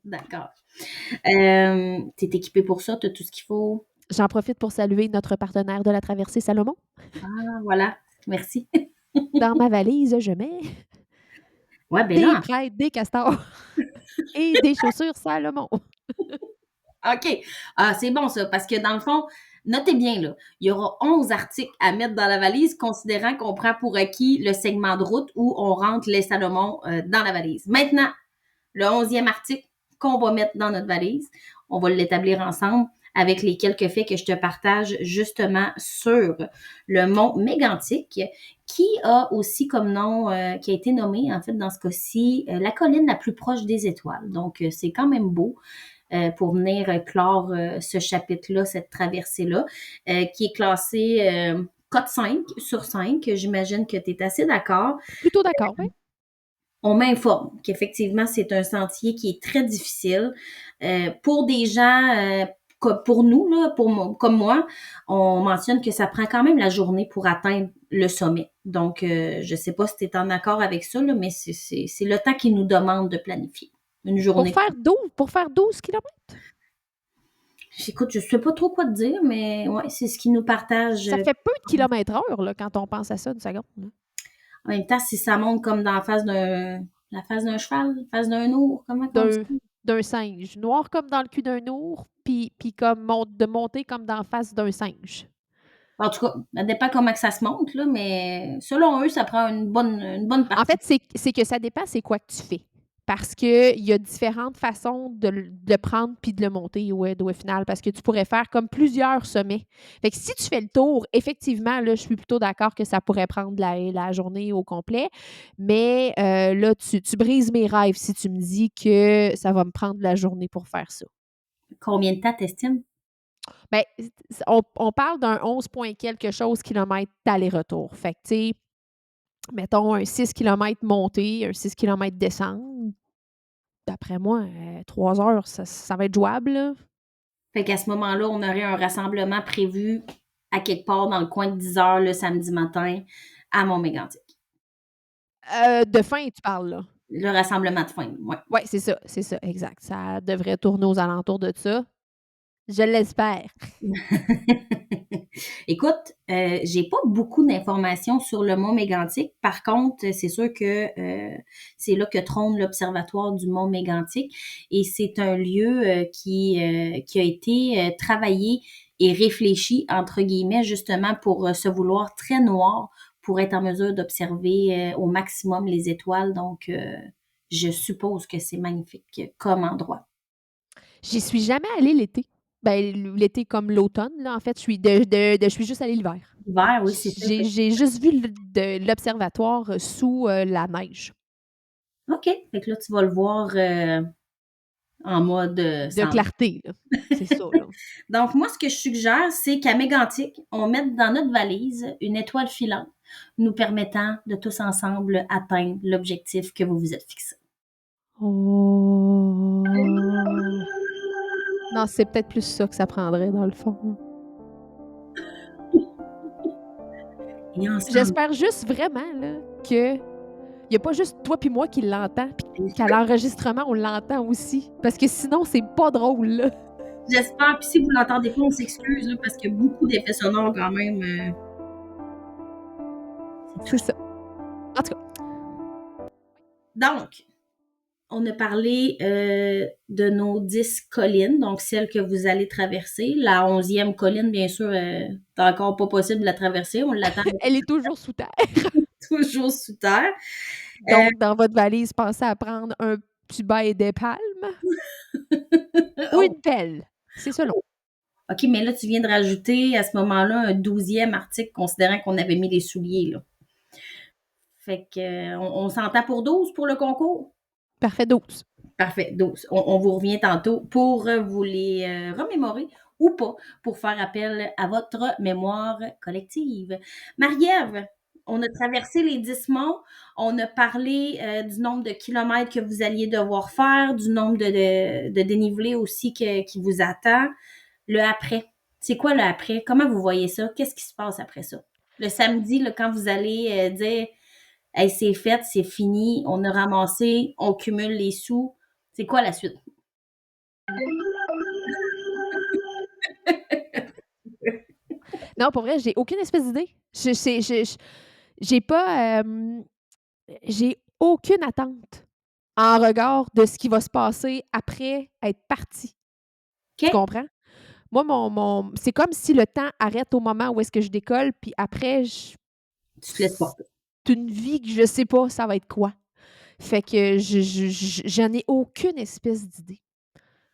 D'accord. Tu es équipé pour ça, tu as tout ce qu'il faut. J'en profite pour saluer notre partenaire de la traversée Salomon. Ah, voilà. Merci. Dans ma valise, je mets Ouais, ben des là, prêtres, des castors et des chaussures Salomon. OK. Ah, c'est bon ça, parce que dans le fond, notez bien, là, il y aura 11 articles à mettre dans la valise, considérant qu'on prend pour acquis le segment de route où on rentre les Salomon dans la valise. Maintenant, le 11e article qu'on va mettre dans notre valise, on va l'établir ensemble avec les quelques faits que je te partage justement sur le mont Mégantic, qui a aussi comme nom, qui a été nommé en fait dans ce cas-ci, la colline la plus proche des étoiles. Donc, c'est quand même beau. Pour venir clore ce chapitre-là, cette traversée-là, qui est classée cote 5 sur 5. J'imagine que tu es assez d'accord. Plutôt d'accord, oui. On m'informe qu'effectivement, c'est un sentier qui est très difficile. Pour des gens, pour nous, là, comme moi, on mentionne que ça prend quand même la journée pour atteindre le sommet. Donc, je ne sais pas si tu es en accord avec ça, là, mais c'est le temps qu'ils nous demandent de planifier. Une Pour journée. faire 12 kilomètres, Écoute, je sais pas trop quoi te dire, mais ouais, c'est ce qui nous partage. ça fait peu de kilomètres heure là, quand on pense à ça une seconde. Là. En même temps, si ça monte comme dans la face d'un cheval, la face d'un ours, comment on dit D'un, d'un singe. Noir comme dans le cul d'un ours, puis comme de monter comme dans la face d'un singe. en tout cas, ça dépend comment que ça se monte, là, mais selon eux, ça prend une bonne En partie. fait, c'est que ça dépend c'est quoi que tu fais. Parce qu'il y a différentes façons de le prendre puis de le monter au final. Parce que tu pourrais faire comme plusieurs sommets. Fait que si tu fais le tour, effectivement, là, je suis plutôt d'accord que ça pourrait prendre la journée au complet. Mais là, tu brises mes rêves si tu me dis que ça va me prendre la journée pour faire ça. Combien de temps t'estimes? Ben, on parle d'un 11 point quelque chose kilomètres d'aller-retour. Fait que, tu sais, mettons un 6 kilomètres montée, un 6 kilomètres descente. D'après moi, 3 heures, ça va être jouable, là. Fait qu'à ce moment-là, on aurait un rassemblement prévu à quelque part dans le coin de 10 heures le samedi matin à Mont-Mégantic. De fin, tu parles, là? Le rassemblement de fin, ouais. Oui, c'est ça, exact. Ça devrait tourner aux alentours de ça. Je l'espère. Écoute, j'ai pas beaucoup d'informations sur le mont Mégantic. Par contre, c'est sûr que c'est là que trône l'observatoire du mont Mégantic et c'est un lieu qui a été travaillé et réfléchi, entre guillemets, justement pour se vouloir très noir pour être en mesure d'observer au maximum les étoiles. Donc, je suppose que c'est magnifique comme endroit. J'y suis jamais allée l'été. Ben, l'été comme l'automne, là, en fait, je suis juste allée l'hiver. L'hiver, oui, c'est ça. J'ai juste vu l'observatoire sous la neige. OK. Fait que là, tu vas le voir en mode De sans. clarté, là. C'est ça, là. Donc, moi, ce que je suggère, c'est qu'à Mégantic, on mette dans notre valise une étoile filante, nous permettant de tous ensemble atteindre l'objectif que vous vous êtes fixé. Oh! Non, c'est peut-être plus ça que ça prendrait, dans le fond. Et ensemble. J'espère juste vraiment là, que il y a pas juste toi puis moi qui l'entend, puis qu'à l'enregistrement, on l'entend aussi. Parce que sinon, c'est pas drôle, là. J'espère. Puis si vous l'entendez pas, on s'excuse, là, parce qu'il y a beaucoup d'effets sonores quand même. C'est ça. En tout cas, Donc, on a parlé de nos 10 collines, donc celles que vous allez traverser. La 11e colline, bien sûr, c'est encore pas possible de la traverser. On l'attend elle est toujours sous terre. toujours sous terre. Donc, dans votre valise, pensez à prendre un petit bail de palme ou une pelle. C'est selon. OK, mais là, tu viens de rajouter à ce moment-là un 12e article considérant qu'on avait mis les souliers, là. Fait que, on s'entend pour 12 pour le concours? Parfait, 12. Parfait, 12. On vous revient tantôt pour vous les remémorer ou pas, pour faire appel à votre mémoire collective. Marie-Ève, on a traversé les 10 monts, on a parlé du nombre de kilomètres que vous alliez devoir faire, du nombre de dénivelé aussi qui vous attend. Le après, c'est quoi le après? Comment vous voyez ça? Qu'est-ce qui se passe après ça? Le samedi, là, quand vous allez dire « Hey, c'est fait, c'est fini, on a ramassé, on cumule les sous », c'est quoi la suite? Non, pour vrai, j'ai aucune espèce d'idée. J'ai pas... j'ai aucune attente en regard de ce qui va se passer après être parti. Tu OK? comprends? Moi, c'est comme si le temps arrête au moment où est-ce que je décolle, puis après, Tu te laisses porter. c'est une vie que je sais pas ça va être quoi. Fait que j'en ai aucune espèce d'idée.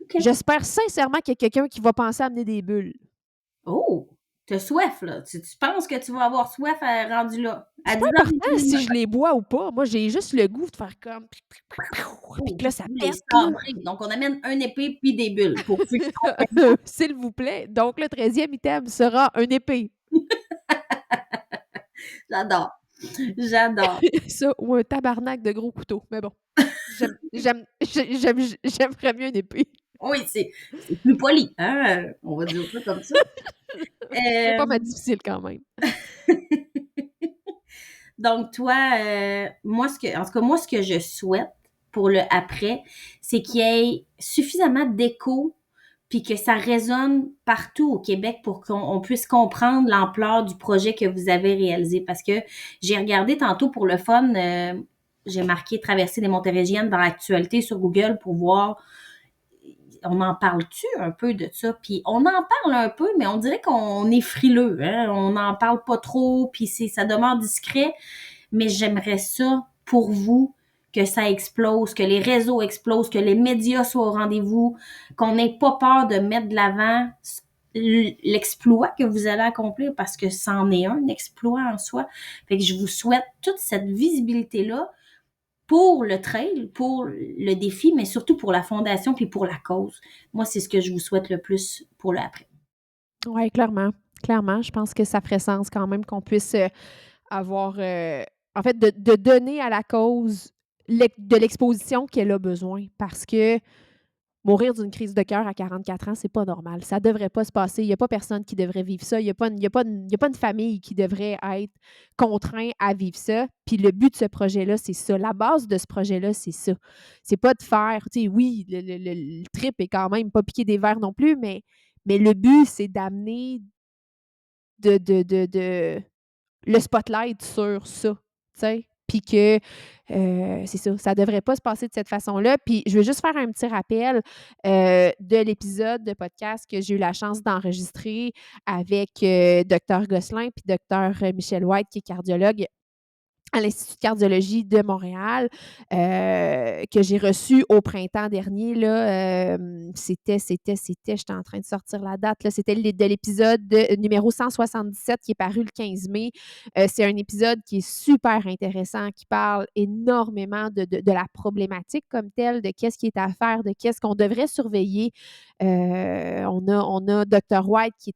OK. J'espère sincèrement qu'il y a quelqu'un qui va penser à amener des bulles. Oh! T'as soif, là. Tu penses que tu vas avoir soif rendu là. À C'est pas 10 heures important si je les bois ou pas. Moi, j'ai juste le goût de faire comme... Puis que là, ça vous les pète, là. sabrez. Donc, on amène un épée puis des bulles pour ceux qui sont S'il vous plaît. Donc, le 13e item sera un épée. J'adore. J'adore. Ça, ou un tabarnak de gros couteaux. Mais bon, j'aimerais mieux une épée. Oui, c'est plus poli, hein? On va dire ça comme ça. C'est pas mal Euh, difficile quand même. Donc, toi, en tout cas, moi, ce que je souhaite pour le après, c'est qu'il y ait suffisamment d'écho puis que ça résonne partout au Québec pour qu'on puisse comprendre l'ampleur du projet que vous avez réalisé. Parce que j'ai regardé tantôt pour le fun, j'ai marqué Traversée des Montérégiennes dans l'actualité sur Google pour voir, on en parle-tu un peu de ça? Puis on en parle un peu, mais on dirait qu'on est frileux, hein? On n'en parle pas trop, puis ça demeure discret. Mais j'aimerais ça pour vous, que ça explose, que les réseaux explosent, que les médias soient au rendez-vous, qu'on n'ait pas peur de mettre de l'avant l'exploit que vous allez accomplir parce que c'en est un exploit en soi. Fait que je vous souhaite toute cette visibilité-là pour le trail, pour le défi, mais surtout pour la fondation puis pour la cause. Moi, c'est ce que je vous souhaite le plus pour le après. Oui, clairement. Clairement, je pense que ça ferait sens quand même qu'on puisse avoir, en fait, de donner à la cause de l'exposition qu'elle a besoin. Parce que mourir d'une crise de cœur à 44 ans, c'est pas normal. Ça devrait pas se passer. Il y a pas personne qui devrait vivre ça. Il y a pas une famille qui devrait être contraint à vivre ça. Puis le but de ce projet-là, c'est ça. La base de ce projet-là, c'est ça. C'est pas de faire, tu sais, oui, le trip est quand même pas piqué des verres non plus, mais le but, c'est d'amener de le spotlight sur ça, tu sais? Puis que, c'est ça, ça devrait pas se passer de cette façon-là. Puis je veux juste faire un petit rappel, de l'épisode de podcast que j'ai eu la chance d'enregistrer avec, docteur Gosselin puis docteur Michel White, qui est cardiologue à l'Institut de cardiologie de Montréal, que j'ai reçu au printemps dernier. Là, j'étais en train de sortir la date, là, c'était de l'épisode numéro 177 qui est paru le 15 mai. C'est un épisode qui est super intéressant, qui parle énormément de la problématique comme telle, de qu'est-ce qui est à faire, de qu'est-ce qu'on devrait surveiller. On a Dr. White qui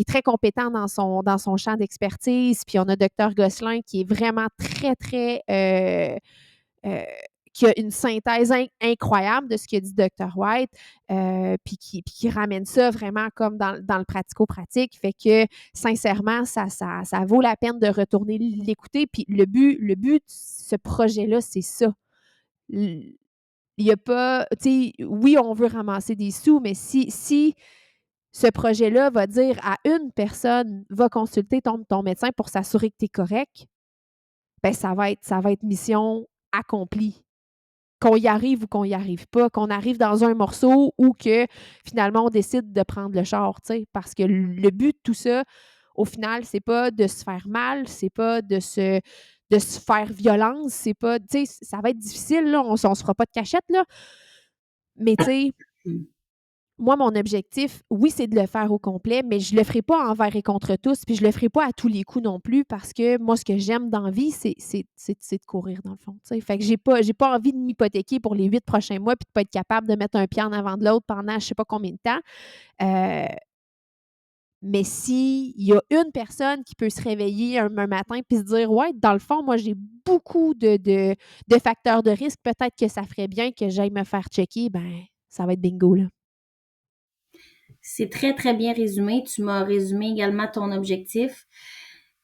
est très compétent dans son champ d'expertise. Puis on a Dr. Gosselin qui est vraiment très, très, qui a une synthèse incroyable de ce que dit Dr. White, puis qui ramène ça vraiment comme dans le pratico-pratique. Fait que, sincèrement, ça vaut la peine de retourner l'écouter. Puis le but de ce projet-là, c'est ça. Il y a pas, tu sais, oui, on veut ramasser des sous, mais si ce projet-là va dire à une personne, va consulter ton médecin pour s'assurer que tu es correct, ben ça va être mission accomplie. Qu'on y arrive ou qu'on y arrive pas, qu'on arrive dans un morceau ou que finalement on décide de prendre le char, tu sais, parce que le but de tout ça, au final, c'est pas de se faire mal, c'est pas de se faire violence, c'est pas, tu sais, ça va être difficile, là, on se fera pas de cachette, là, mais tu sais, Mmh. moi, mon objectif, oui, c'est de le faire au complet, mais je le ferai pas envers et contre tous, puis je le ferai pas à tous les coups non plus, parce que moi, ce que j'aime dans la vie, c'est de courir, dans le fond, tu sais. Fait que j'ai pas envie de m'hypothéquer pour les 8 prochains mois, puis de pas être capable de mettre un pied en avant de l'autre pendant je sais pas combien de temps. Heu, mais s'il y a une personne qui peut se réveiller un matin puis se dire: «Ouais, dans le fond, moi, j'ai beaucoup de facteurs de risque, peut-être que ça ferait bien que j'aille me faire checker», ben, ça va être bingo, là. C'est très, très bien résumé. Tu m'as résumé également ton objectif.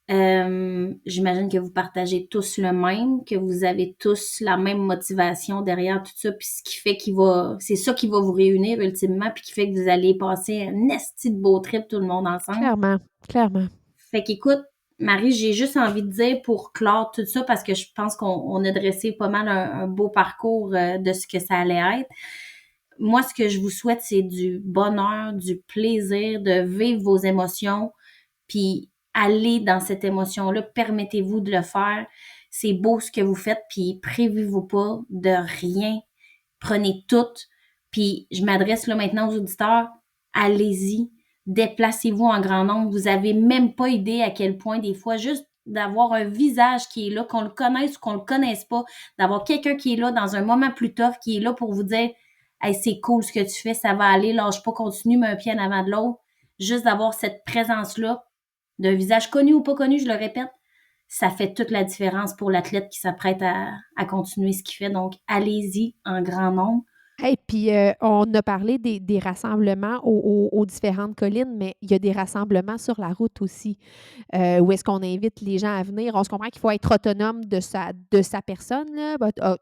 J'imagine que vous partagez tous le même, que vous avez tous la même motivation derrière tout ça, puis ce qui fait c'est ça qui va vous réunir ultimement, puis qui fait que vous allez passer un esti de beau trip tout le monde ensemble. Clairement, clairement. Fait qu'écoute, Marie, j'ai juste envie de dire pour clore tout ça, parce que je pense qu'on a dressé pas mal un beau parcours de ce que ça allait être. Moi, ce que je vous souhaite, c'est du bonheur, du plaisir, de vivre vos émotions, puis allez dans cette émotion-là, permettez-vous de le faire. C'est beau ce que vous faites, puis privez-vous pas de rien. Prenez tout. Puis je m'adresse là maintenant aux auditeurs, allez-y, déplacez-vous en grand nombre. Vous avez même pas idée à quel point des fois, juste d'avoir un visage qui est là, qu'on le connaisse ou qu'on le connaisse pas, d'avoir quelqu'un qui est là dans un moment plus tough, qui est là pour vous dire hey, c'est cool ce que tu fais, ça va aller, lâche pas, continue, mets un pied en avant de l'autre. Juste d'avoir cette présence-là, d'un visage connu ou pas connu, je le répète, ça fait toute la différence pour l'athlète qui s'apprête à continuer ce qu'il fait. Donc, allez-y en grand nombre. Et puis, on a parlé des rassemblements aux différentes collines, mais il y a des rassemblements sur la route aussi, où est-ce qu'on invite les gens à venir. On se comprend qu'il faut être autonome de sa personne, là,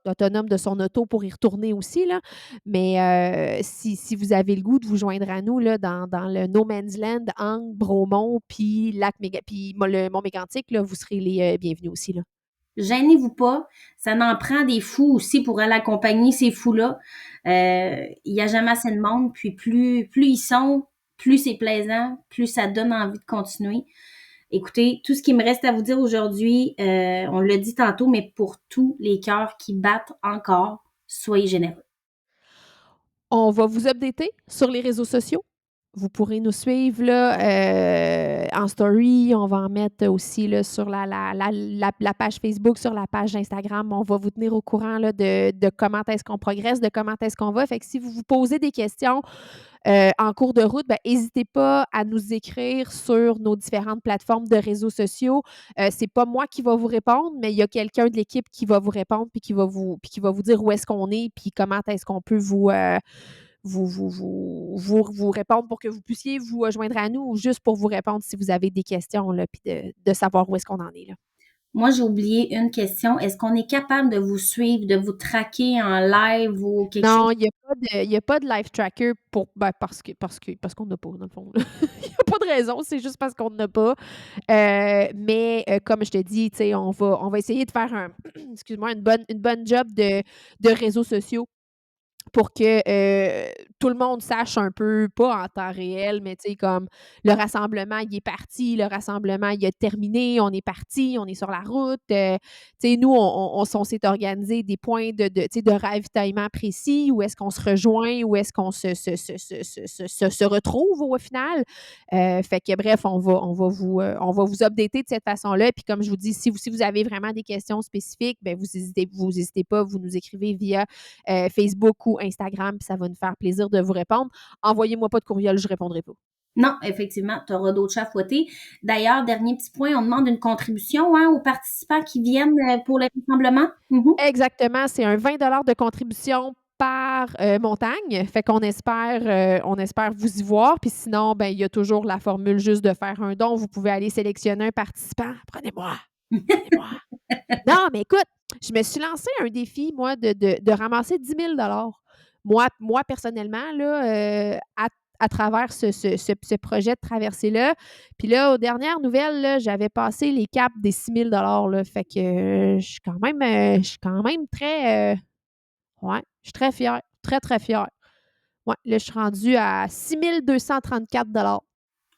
autonome de son auto pour y retourner aussi, là. Mais si vous avez le goût de vous joindre à nous là, dans le No Man's Land entre Bromont puis le Mont-Mégantic, là, vous serez les bienvenus aussi, là. Gênez-vous pas. Ça n'en prend des fous aussi pour aller accompagner ces fous-là. Il y a jamais assez de monde. Puis plus ils sont, plus c'est plaisant, plus ça donne envie de continuer. Écoutez, tout ce qui me reste à vous dire aujourd'hui, on l'a dit tantôt, mais pour tous les cœurs qui battent encore, soyez généreux. On va vous updater sur les réseaux sociaux. Vous pourrez nous suivre là, en story. On va en mettre aussi là, sur la page Facebook, sur la page Instagram. On va vous tenir au courant là, de comment est-ce qu'on progresse, de comment est-ce qu'on va. Fait que si vous vous posez des questions en cours de route, ben, n'hésitez pas à nous écrire sur nos différentes plateformes de réseaux sociaux. C'est pas moi qui va vous répondre, mais il y a quelqu'un de l'équipe qui va vous répondre puis qui va vous dire où est-ce qu'on est puis comment est-ce qu'on peut vous répondre pour que vous puissiez vous joindre à nous ou juste pour vous répondre si vous avez des questions là, puis de savoir où est-ce qu'on en est là. Moi, j'ai oublié une question. Est-ce qu'on est capable de vous suivre, de vous traquer en live ou quelque chose? Non, il y a pas de live tracker parce qu'on n'a pas, dans le fond. Il y a pas de raison, c'est juste parce qu'on n'a pas. Mais comme je te dis, tu sais, on va essayer de faire excuse-moi, une bonne job de réseaux sociaux pour que tout le monde sache un peu, pas en temps réel, mais tu sais, comme le rassemblement, il est parti, le rassemblement, il a terminé, on est parti, on est sur la route. Tu sais, nous, on s'est organisé des points tu sais, de ravitaillement précis, où est-ce qu'on se rejoint, où est-ce qu'on se retrouve au final. Fait que bref, on va vous updater de cette façon-là. Puis comme je vous dis, si vous avez vraiment des questions spécifiques, ben vous hésitez pas, vous nous écrivez via Facebook ou Instagram, puis ça va nous faire plaisir de vous répondre. Envoyez-moi pas de courriel, je répondrai pas. Non, effectivement, tu auras d'autres chats à fouetter. D'ailleurs, dernier petit point, on demande une contribution aux participants qui viennent pour le rassemblement. Mhm. Exactement, c'est un 20 de contribution par montagne. Fait qu'on espère vous y voir. Puis sinon, ben, il y a toujours la formule juste de faire un don. Vous pouvez aller sélectionner un participant. Prenez-moi. Prenez-moi. Non, mais écoute, je me suis lancé un défi, moi, de ramasser 10 000 moi personnellement, là, à travers ce projet de traversée-là. Puis là, aux dernières nouvelles, là, j'avais passé les caps des 6 000 là. Fait que je suis quand même très, ouais, je suis très fière. Très, très fière. Ouais, là, je suis rendue à 6 234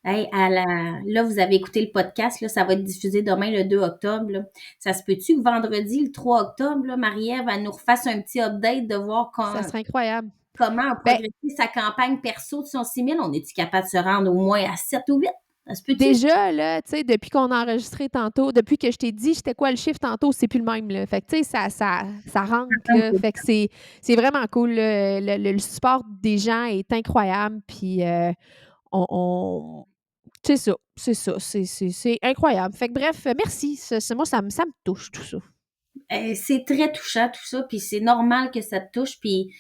Hey, là, vous avez écouté le podcast, là, ça va être diffusé demain, le 2 octobre. Là. Ça se peut-tu que vendredi, le 3 octobre, là, Marie-Ève, elle nous refasse un petit update de voir Ça serait incroyable. comment a Ben, progressé sa campagne perso de son 6 000? On est-tu capable de se rendre au moins à 7 ou 8? Ça se peut-tu? déjà, là, tu sais, depuis qu'on a enregistré tantôt, depuis que je t'ai dit c'était quoi le chiffre tantôt, c'est plus le même, là. Fait que, tu sais, ça rentre, là. Fait que c'est vraiment cool, là. Le support des gens est incroyable, puis on c'est ça, c'est incroyable. Fait que bref, merci. Moi, ça me touche, tout ça. C'est très touchant tout ça, puis c'est normal que ça te touche, puis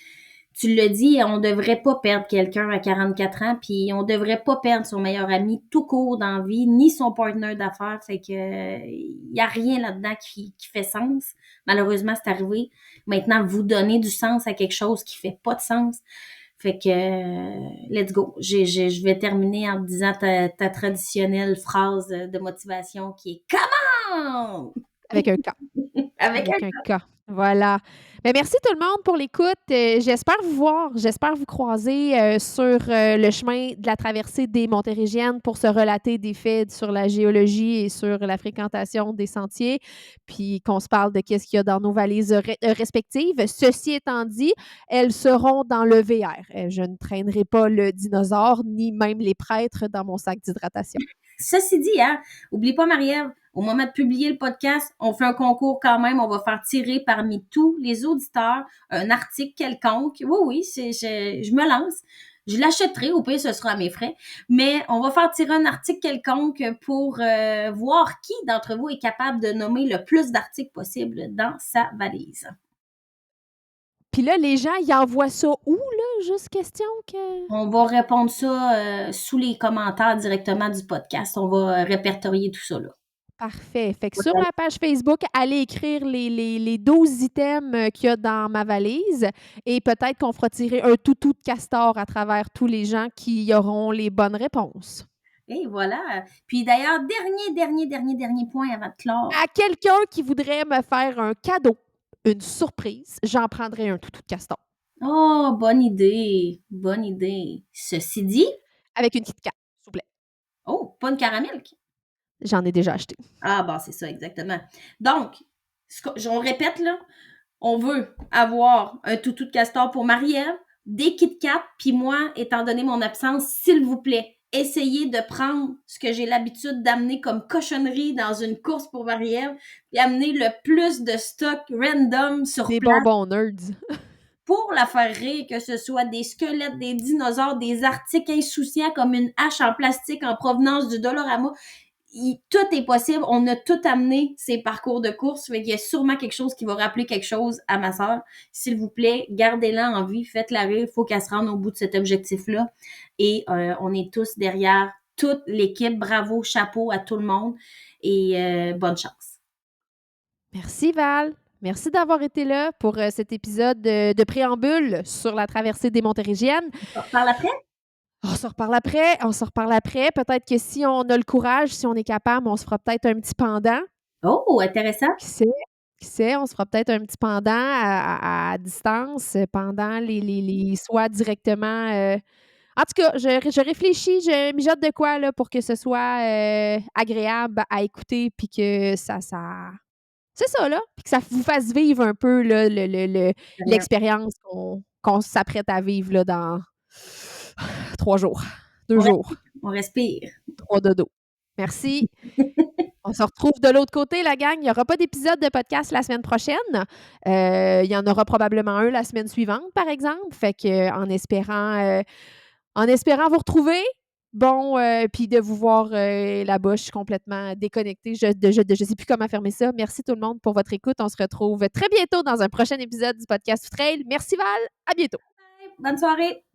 tu l'as dit, on devrait pas perdre quelqu'un à 44 ans, puis on devrait pas perdre son meilleur ami tout court dans la vie, ni son partenaire d'affaires, fait que y a rien là-dedans qui fait sens. Malheureusement, c'est arrivé. Maintenant, vous donnez du sens à quelque chose qui fait pas de sens. Fait que let's go. Je vais terminer en te disant ta traditionnelle phrase de motivation qui est Come on! Avec un K. Avec Avec un K. Voilà. Ben, merci tout le monde pour l'écoute. J'espère vous voir, j'espère vous croiser sur le chemin de la traversée des Montérégiennes pour se relater des faits sur la géologie et sur la fréquentation des sentiers, puis qu'on se parle de qu'est-ce qu'il y a dans nos valises respectives. Ceci étant dit, elles seront dans le VR. Je ne traînerai pas le dinosaure ni même les prêtres dans mon sac d'hydratation. Ceci dit, hein, oublie pas, Marie-Ève, au moment de publier le podcast, on fait un concours quand même. On va faire tirer parmi tous les auditeurs un article quelconque. Oui, je me lance. Je l'achèterai, au pire, ce sera à mes frais. Mais on va faire tirer un article quelconque pour voir qui d'entre vous est capable de nommer le plus d'articles possible dans sa valise. Puis là, les gens, ils envoient ça où, là? Juste question que... On va répondre ça sous les commentaires directement du podcast. On va répertorier tout ça là. Parfait. Fait que sur ma page Facebook, allez écrire les 12 items qu'il y a dans ma valise et peut-être qu'on fera tirer un toutou de castor à travers tous les gens qui auront les bonnes réponses. Et voilà. Puis d'ailleurs, dernier point avant de clore. À quelqu'un qui voudrait me faire un cadeau, une surprise, j'en prendrai un toutou de castor. Oh, bonne idée. Bonne idée. Ceci dit, Avec une Kit Kat, s'il vous plaît. oh, pas une caramel. J'en ai déjà acheté. Ah, bah, c'est ça, exactement. Donc, on répète, là, on veut avoir un toutou de castor pour Marie-Ève, des Kit Kat, puis moi, étant donné mon absence, s'il vous plaît, essayez de prendre ce que j'ai l'habitude d'amener comme cochonnerie dans une course pour Marie-Ève, puis amener le plus de stock random sur Des place bonbons nerds. pour la faire rire, que ce soit des squelettes, des dinosaures, des articles insouciants comme une hache en plastique en provenance du Dollarama. Tout est possible. On a tout amené ces parcours de course. Fait qu'il y a sûrement quelque chose qui va rappeler quelque chose à ma sœur. S'il vous plaît, gardez-la en vie, faites-la rire. Il faut qu'elle se rende au bout de cet objectif-là. Et on est tous derrière toute l'équipe. Bravo, chapeau à tout le monde. Et bonne chance. Merci Val. Merci d'avoir été là pour cet épisode de préambule sur la traversée des Montérégiennes. On se reparle après? On se reparle après. On se reparle après. Peut-être que si on a le courage, si on est capable, on se fera peut-être un petit pendant. Oh, intéressant. Qui sait? Qui sait? On se fera peut-être un petit pendant à distance pendant soit directement. En tout cas, je réfléchis, je mijote de quoi là, pour que ce soit agréable à écouter puis que ça. C'est ça, là. Puis que ça vous fasse vivre un peu là, l'expérience qu'on s'apprête à vivre là, dans 3 jours, 2 jours, On respire. 3 dodos. Merci. On se retrouve de l'autre côté, la gang. Il n'y aura pas d'épisode de podcast la semaine prochaine. Il y en aura probablement un la semaine suivante, par exemple. Fait que en espérant vous retrouver, bon, puis de vous voir là-bas. Je suis complètement déconnectée. Je sais plus comment fermer ça. Merci tout le monde pour votre écoute. On se retrouve très bientôt dans un prochain épisode du podcast Trail. Merci Val, à bientôt. Bonne soirée!